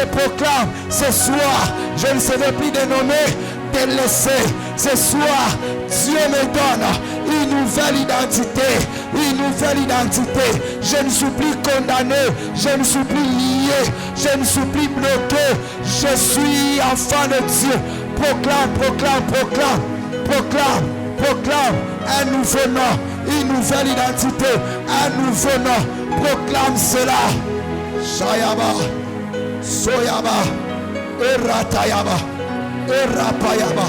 proclame ce soir. Je ne serai plus dénommé, délaissé. Ce soir, Dieu me donne une nouvelle identité. Une nouvelle identité. Je ne suis plus condamné. Je ne suis plus lié. Je ne suis plus bloqué. Je suis enfant de Dieu. Proclame un nouveau nom, une nouvelle identité, un nouveau nom. Proclame cela. Shayaba, Soyaba, Eratayaba, Erapayaba,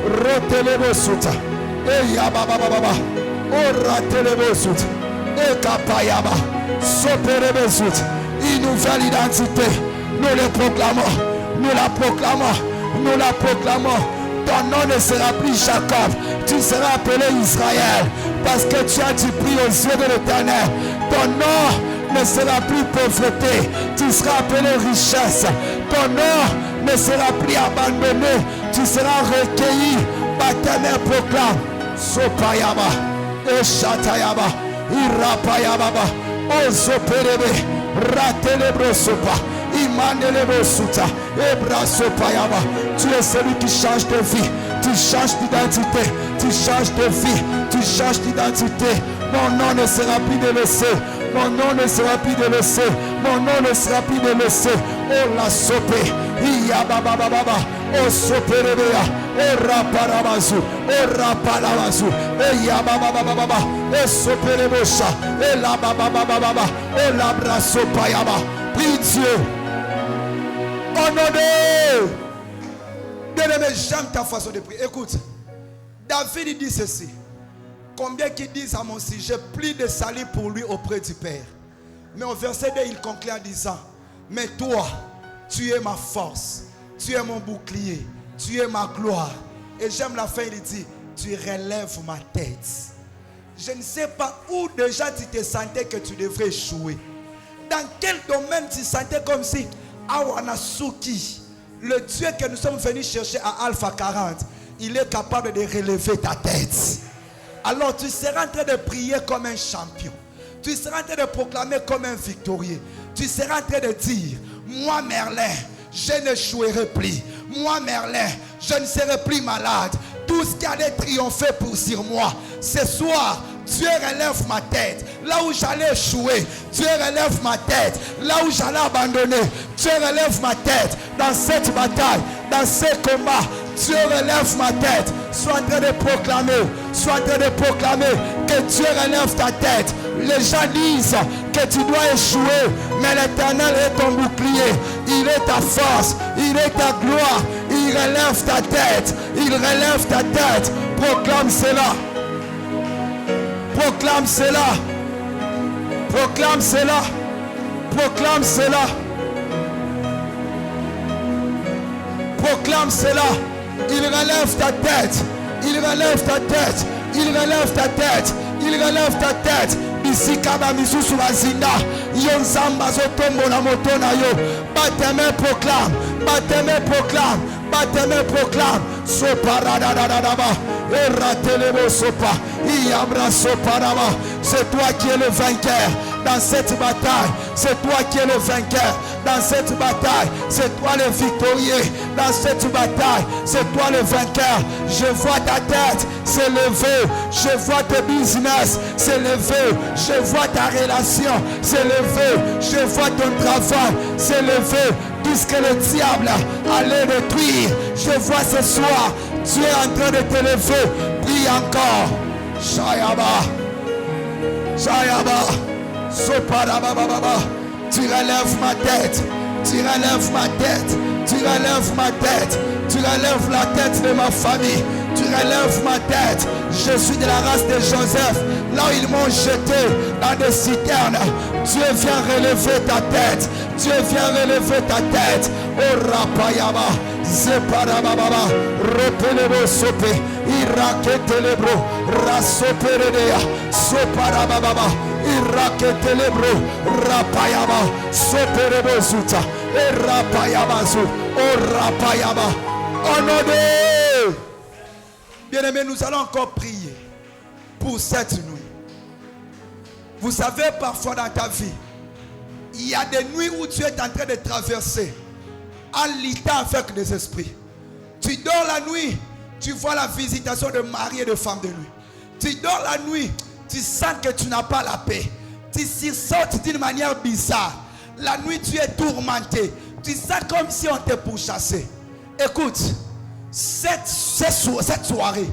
Rotelebo Suta, Eyababa, Oratelebo Suta, Ekapayaba, Soperebe Suta. Une nouvelle identité. Nous le proclamons, nous la proclamons, nous la proclamons. Ton nom ne sera plus Jacob, tu seras appelé Israël, parce que tu as du prix aux yeux de l'Éternel. Ton nom ne sera plus pauvreté, tu seras appelé richesse. Ton nom ne sera plus abandonné, tu seras recueilli. L'Éternel proclame. Sopayaba, Eshatayaba, Irapayaba, Ozoperebe, Ratelebro Sopa. Tu es celui qui change de vie. Tu changes d'identité. Tu changes de vie. Tu changes d'identité. Mon nom ne sera plus délaissé. Mon nom ne sera plus délaissé. Mon nom ne sera plus délaissé. Oh la sopé. Iyababababa. Oh soperebea. Oh raparabazu. Oh raparabazu. Iyababababa. Oh soperebosha. Oh la bababababa. Oh la brasopayaba. Prie Dieu. Honoré. Bien-aimé, j'aime ta façon de prier. Écoute, David dit ceci. Combien qui disent à mon sujet, plie de salut pour lui auprès du Père. Mais au verset 2, il conclut en disant, mais toi, tu es ma force, tu es mon bouclier, tu es ma gloire. Et j'aime la fin, il dit, tu relèves ma tête. Je ne sais pas où déjà tu te sentais que tu devrais échouer. Dans quel domaine tu sentais comme si Awanasuki, le Dieu que nous sommes venus chercher à Alpha 40, il est capable de relever ta tête. Alors tu seras en train de prier comme un champion. Tu seras en train de proclamer comme un victorieux. Tu seras en train de dire, moi Merlin, je n'échouerai plus. Moi Merlin, je ne serai plus malade. Tout ce qui allait triompher sur moi, ce soir, Dieu relève ma tête. Là où j'allais échouer, Dieu relève ma tête. Là où j'allais abandonner, Dieu relève ma tête. Dans cette bataille, dans ces combats, Dieu relève ma tête. Sois en train de proclamer, sois en train de proclamer que Dieu relève ta tête. Les gens disent que tu dois échouer, mais l'Éternel est ton bouclier. Il est ta force, il est ta gloire. Il relève ta tête, il relève ta tête. Proclame cela. Proclame cela. Proclame cela. Proclame cela. Proclame cela. Il relève ta tête. Il relève ta tête. Il relève ta tête. Il relève ta tête. Ici kaba misusu bazinda. Yo nzamba zotombo na moto na yo. Bateme proclame. Bateme proclame. Bateme proclame. Soparadadadaba. Eratelebo sopa. Iabra soparaba. C'est toi qui es le vainqueur dans cette bataille. C'est toi qui es le vainqueur dans cette bataille. C'est toi le victorieux dans cette bataille. C'est toi le vainqueur. Je vois ta tête s'élever. Je vois tes business s'élever. Je vois ta relation s'élever. Je vois ton travail s'élever. Tout ce que le diable allait détruire, je vois ce soir, tu es en train de t'élever. Prie encore. Shayaba. Shayaba. Soparabababa. Tu relèves ma tête. Tu relèves ma tête. Tu relèves ma tête. Tu relèves la tête de ma famille. Tu relèves ma tête. Je suis de la race de Joseph. Là où ils m'ont jeté dans des citernes, Dieu vient relever ta tête. Dieu vient relever ta tête. Oh rapayaba, zeparababa, repelebo sope, iraketelebro, rasoperedea, soparababa. Iraketelebro, Rapayaba, Soperebozuta, et Rapayaba, oh Rapayaba. Oh nom de bien-aimés, nous allons encore prier pour cette nuit. Vous savez, parfois dans ta vie, il y a des nuits où tu es en train de traverser en luttant avec des esprits. Tu dors la nuit, tu vois la visitation de mari et de femme de nuit. Tu dors la nuit, tu sens que tu n'as pas la paix. Tu sursautes d'une manière bizarre. La nuit, tu es tourmenté. Tu sens comme si on te pourchassait. Écoute, cette soirée,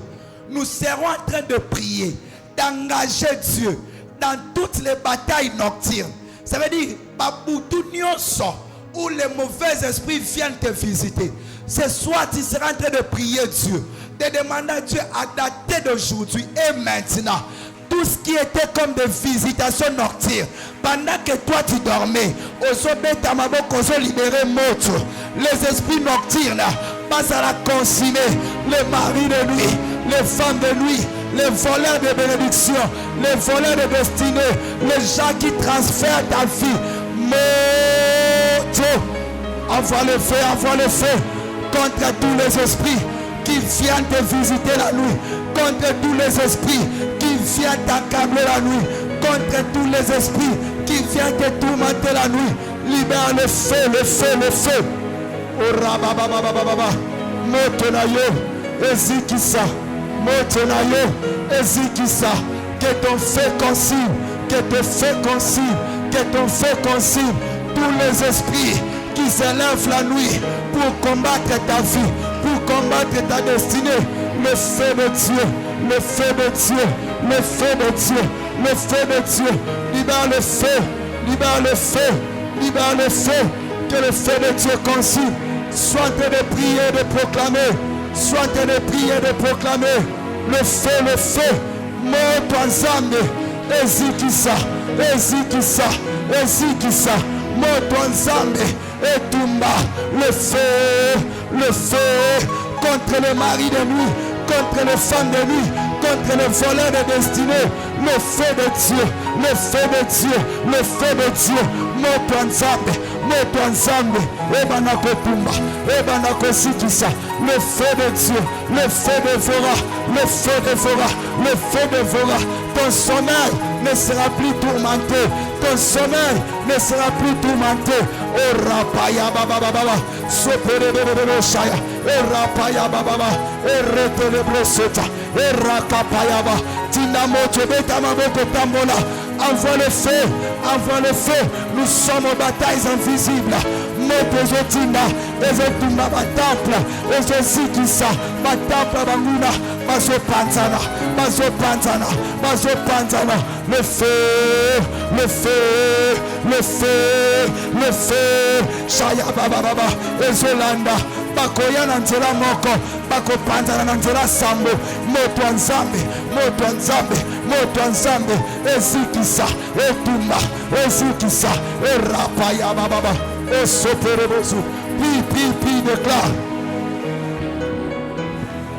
nous serons en train de prier, d'engager Dieu dans toutes les batailles nocturnes. Ça veut dire, où les mauvais esprits viennent te visiter. Ce soir, tu seras en train de prier Dieu, de demander à Dieu à dater d'aujourd'hui et maintenant. Tout ce qui était comme des visitations nocturnes, pendant que toi tu dormais, les esprits nocturnes passent à la consumer, les maris de nuit, les femmes de nuit, les voleurs de bénédiction, les voleurs de destinée, les gens qui transfèrent ta vie. Envoie le feu contre tous les esprits qui viennent te visiter la nuit, contre tous les esprits qui viennent t'accabler la nuit, contre tous les esprits qui viennent te tourmenter la nuit. Libère le feu, le feu, le feu. Oh rabababababa, motonayo, ezikisa, motonayo, ezikisa. Que ton feu consume, que ton feu consume, que ton feu consume tous les esprits qui s'élèvent la nuit pour combattre ta vie, pour combattre ta destinée. Le feu de Dieu, le feu de Dieu, le feu de Dieu, le feu de Dieu. Libère le feu, libère le feu, libère le feu. Que le feu de Dieu consume. Sois en train de prier, de proclamer. Sois en train de prier, de proclamer. Le feu, le feu. Moto ensemble. Ezikisa, ezikisa, ezikisa. Moto ensemble. Et Tumba, le feu contre les maris de nuit, contre les femmes de nuit, contre les voleurs de destinée. Le feu de Dieu, le feu de Dieu, le feu de Dieu. Moto ensemble, Ebanako Tumba, Ebanako Sikisa. Le feu de Dieu, le feu dévora, le feu dévora, le feu dévora. Ton sommeil ne sera plus tourmenté. Ton sommeil ne sera plus tourmenté. Oh rapaya baba baba, sopere de shaya. Oh rapaya baba, erete de blesseta. Oh rakapaya ba, tinamoto betamaboko tambola. Envoie le feu, envoie le feu. Nous sommes aux batailles invisibles. Moto zotina, ezotumba batample, ezozikisa, batample banguna, bazopanzana, bazopanzana, bazopanzana. Le feu, le feu, le feu, le feu. Shaya baba baba, ezolanda. Bakoya na nzela moko, bakopanzana na nzela sambo. Moto nzambe, moto nzambe, moto nzambe. Ezikisa, etumba, ezikisa, erapaya baba baba. Et soperebosu. Puis, déclare.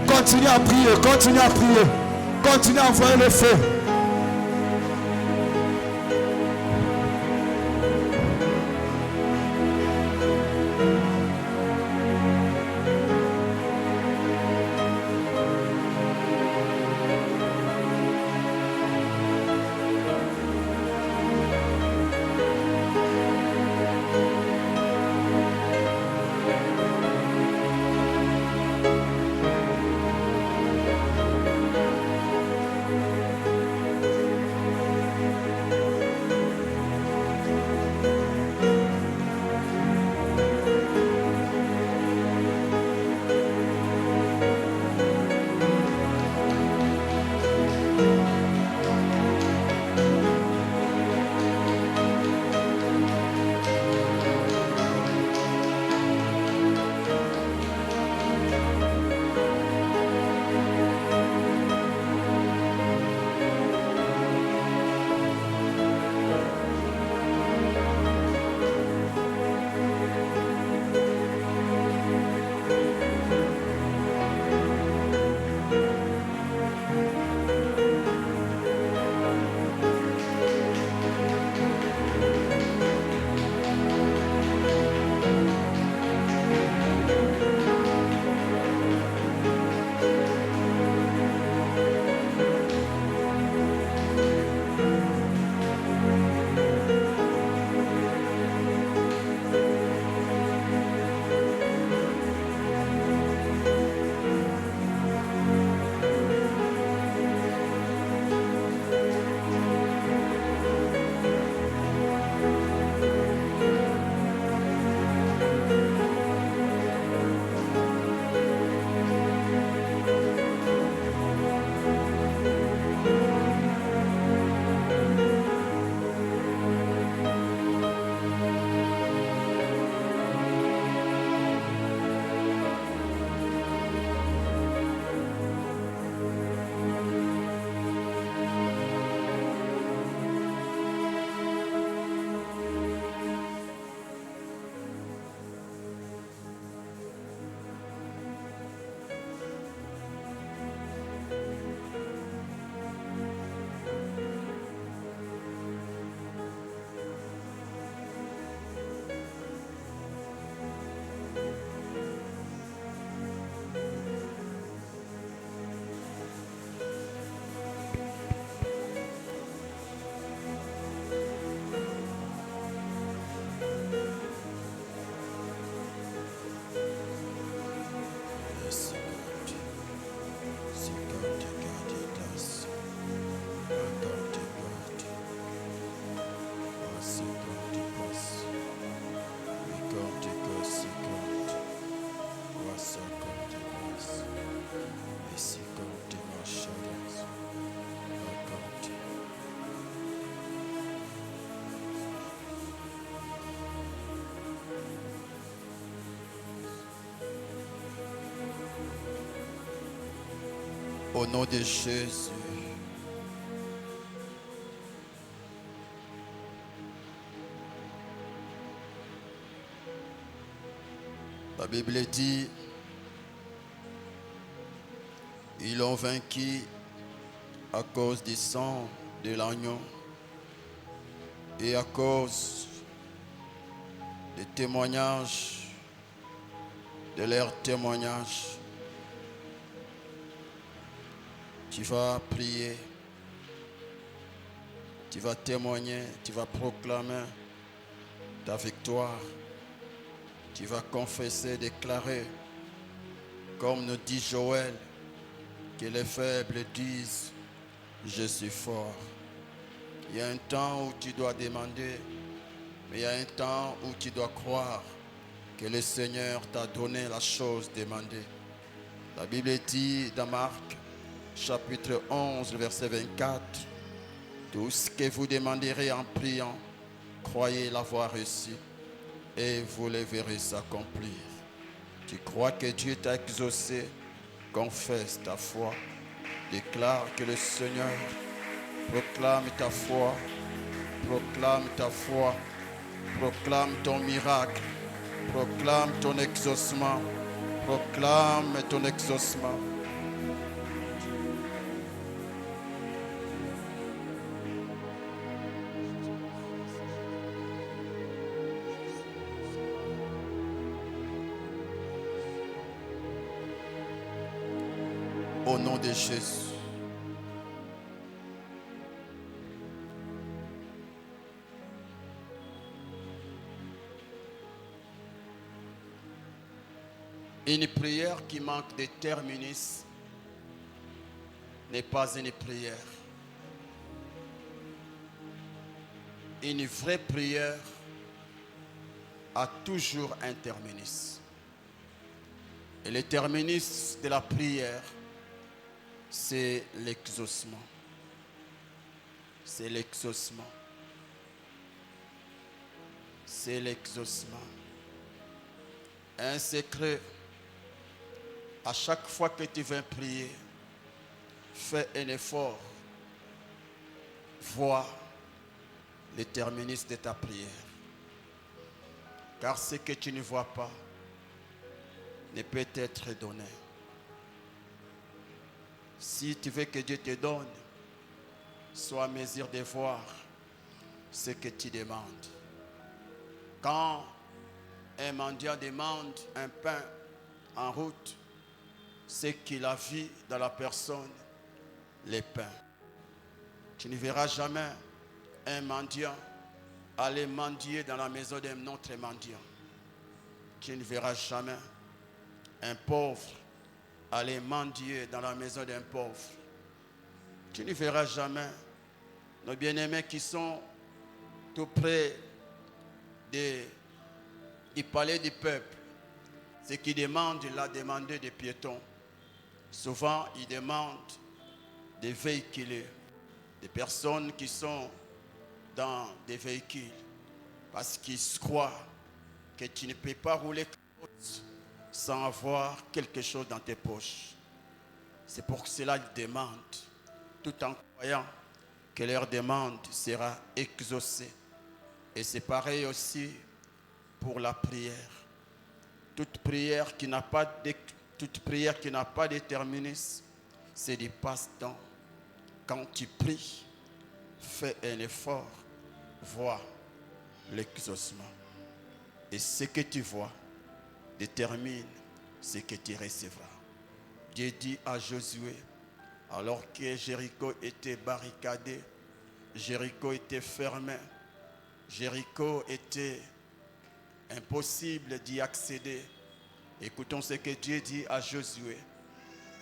Continue à prier, continue à prier. Continue à envoyer le feu. Au nom de Jésus. La Bible dit, ils l'ont vaincu à cause du sang de l'agneau et à cause des témoignages, de leurs témoignages. Tu vas prier, tu vas témoigner, tu vas proclamer ta victoire. Tu vas confesser, déclarer, comme nous dit Joël, que les faibles disent, je suis fort. Il y a un temps où tu dois demander, mais il y a un temps où tu dois croire que le Seigneur t'a donné la chose demandée. La Bible dit dans Marc, chapitre 11, verset 24, tout ce que vous demanderez en priant, croyez l'avoir reçu et vous le verrez s'accomplir. Tu crois que Dieu t'a exaucé, confesse ta foi, déclare que le Seigneur, proclame ta foi, proclame ta foi, proclame ton miracle, proclame ton exaucement, proclame ton exaucement. Au nom de Jésus. Une prière qui manque de terminus n'est pas une prière. Une vraie prière a toujours un terminus. Et le terminus de la prière, c'est l'exaucement. C'est l'exaucement. C'est l'exaucement. Un secret, à chaque fois que tu viens prier, fais un effort. Vois le terminus de ta prière. Car ce que tu ne vois pas ne peut être donné. Si tu veux que Dieu te donne, sois à mesure de voir ce que tu demandes. Quand un mendiant demande un pain en route, c'est qu'il a vu dans la personne les pains. Tu ne verras jamais un mendiant aller mendier dans la maison d'un autre mendiant. Tu ne verras jamais un pauvre aller mendier dans la maison d'un pauvre. Tu ne verras jamais nos bien-aimés qui sont tout près du palais du peuple. Ce qu'ils demandent, il a demandé des piétons. Souvent, ils demandent des véhicules, des personnes qui sont dans des véhicules, parce qu'ils croient que tu ne peux pas rouler sans avoir quelque chose dans tes poches. C'est pour cela qu'ils demandent, tout en croyant que leur demande sera exaucée. Et c'est pareil aussi pour la prière. Toute prière qui n'a pas de terminus, c'est du passe-temps. Quand tu pries, fais un effort, vois l'exaucement. Et ce que tu vois détermine ce que tu recevras. Dieu dit à Josué, alors que Jéricho était barricadé, Jéricho était fermé, Jéricho était impossible d'y accéder. Écoutons ce que Dieu dit à Josué.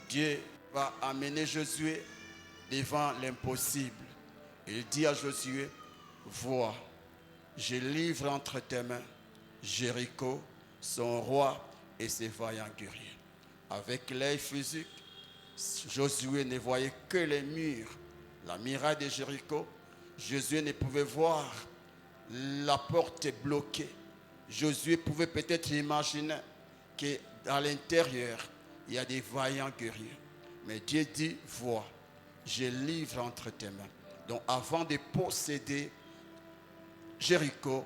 Dieu va amener Josué devant l'impossible. Il dit à Josué, vois, je livre entre tes mains Jéricho, son roi et ses vaillants guerriers. Avec l'œil physique, Josué ne voyait que les murs, la muraille de Jéricho. Josué ne pouvait voir la porte bloquée. Josué pouvait peut-être imaginer qu'à l'intérieur, il y a des vaillants guerriers. Mais Dieu dit, vois, je livre entre tes mains. Donc avant de posséder Jéricho,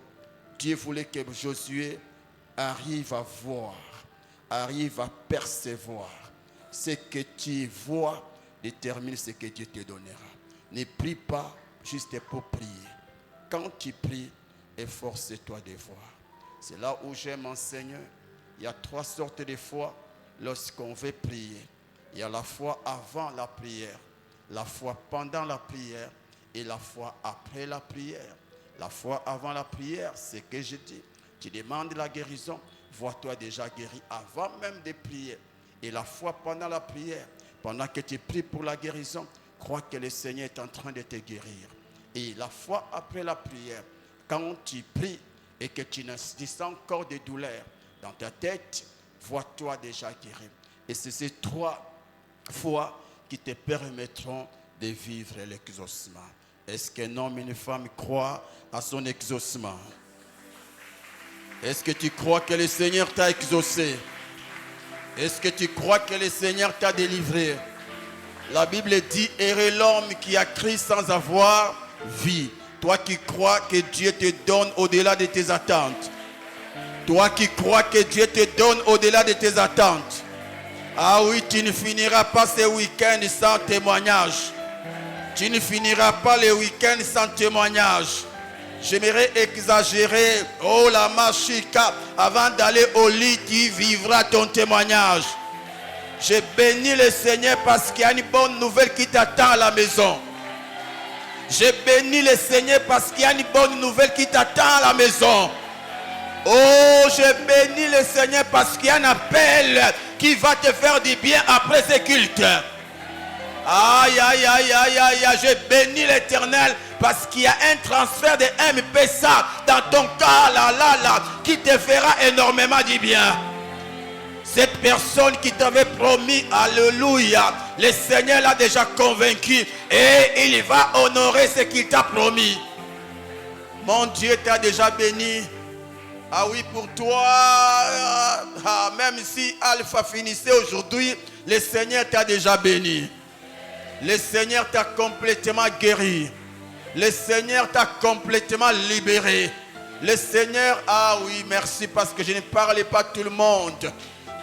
Dieu voulait que Josué arrive à voir, arrive à percevoir. Ce que tu vois détermine ce que Dieu te donnera. Ne prie pas juste pour prier. Quand tu pries, efforce-toi de voir. C'est là où j'aime enseigner. Il y a 3 sortes de foi lorsqu'on veut prier. Il y a la foi avant la prière, la foi pendant la prière et la foi après la prière. La foi avant la prière, c'est que je dis. Tu demandes la guérison, vois-toi déjà guéri avant même de prier. Et la foi pendant la prière, pendant que tu pries pour la guérison, crois que le Seigneur est en train de te guérir. Et la foi après la prière, quand tu pries et que tu sens encore des douleurs dans ta tête, vois-toi déjà guéri. Et c'est ces 3 fois qui te permettront de vivre l'exaucement. Est-ce qu'un homme et une femme croient à son exaucement? Est-ce que tu crois que le Seigneur t'a exaucé? Est-ce que tu crois que le Seigneur t'a délivré? La Bible dit, heureux l'homme qui a cru sans avoir vie. Toi qui crois que Dieu te donne au-delà de tes attentes. Toi qui crois que Dieu te donne au-delà de tes attentes. Ah oui, tu ne finiras pas ce week-end sans témoignage. Tu ne finiras pas le week-end sans témoignage. J'aimerais exagérer. Oh la machika. Avant d'aller au lit, tu vivras ton témoignage. Je bénis le Seigneur parce qu'il y a une bonne nouvelle qui t'attend à la maison. Je bénis le Seigneur parce qu'il y a une bonne nouvelle qui t'attend à la maison. Oh, je bénis le Seigneur parce qu'il y a un appel qui va te faire du bien après ce culte. Aïe, aïe, aïe, aïe, aïe, aïe. Je bénis l'Éternel parce qu'il y a un transfert de MPSA dans ton cas, là, qui te fera énormément du bien. Cette personne qui t'avait promis, alléluia, le Seigneur l'a déjà convaincu et il va honorer ce qu'il t'a promis. Mon Dieu t'a déjà béni. Ah oui, pour toi, même si Alpha finissait aujourd'hui, le Seigneur t'a déjà béni. Le Seigneur t'a complètement guéri. Le Seigneur t'a complètement libéré. Le Seigneur, ah oui, merci parce que je ne parle pas tout le monde.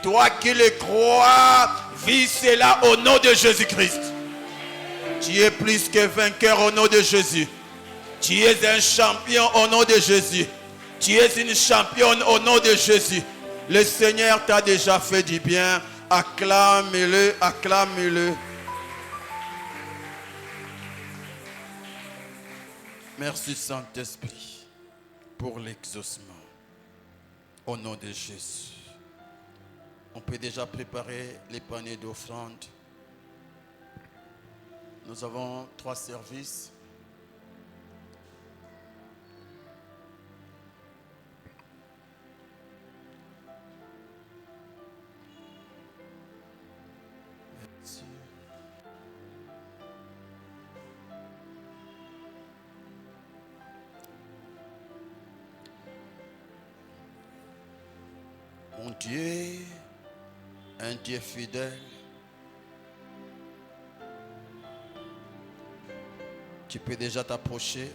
Toi qui le crois, vis cela au nom de Jésus-Christ. Tu es plus que vainqueur au nom de Jésus. Tu es un champion au nom de Jésus. Tu es une championne au nom de Jésus. Le Seigneur t'a déjà fait du bien. Acclame-le, acclame-le. Merci Saint-Esprit pour l'exaucement. Au nom de Jésus. On peut déjà préparer les paniers d'offrande. Nous avons 3 services. Merci. Mon Dieu, un Dieu fidèle, tu peux déjà t'approcher.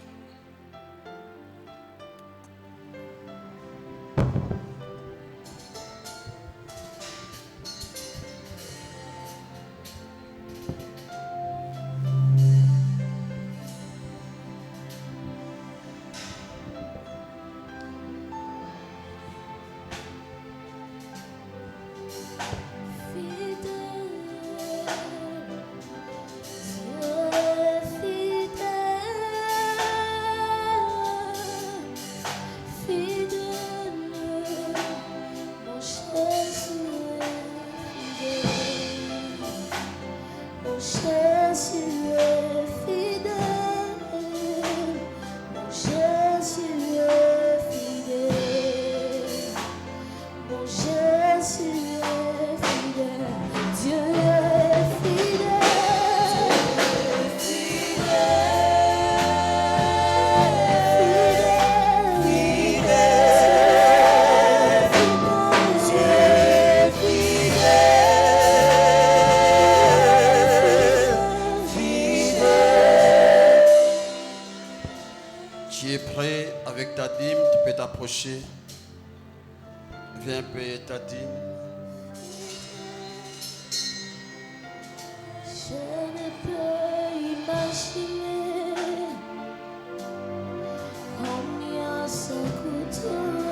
Tu es prêt avec ta dîme, tu peux t'approcher. Viens payer ta dîme. Je ne peux imaginer combien ça coûtera.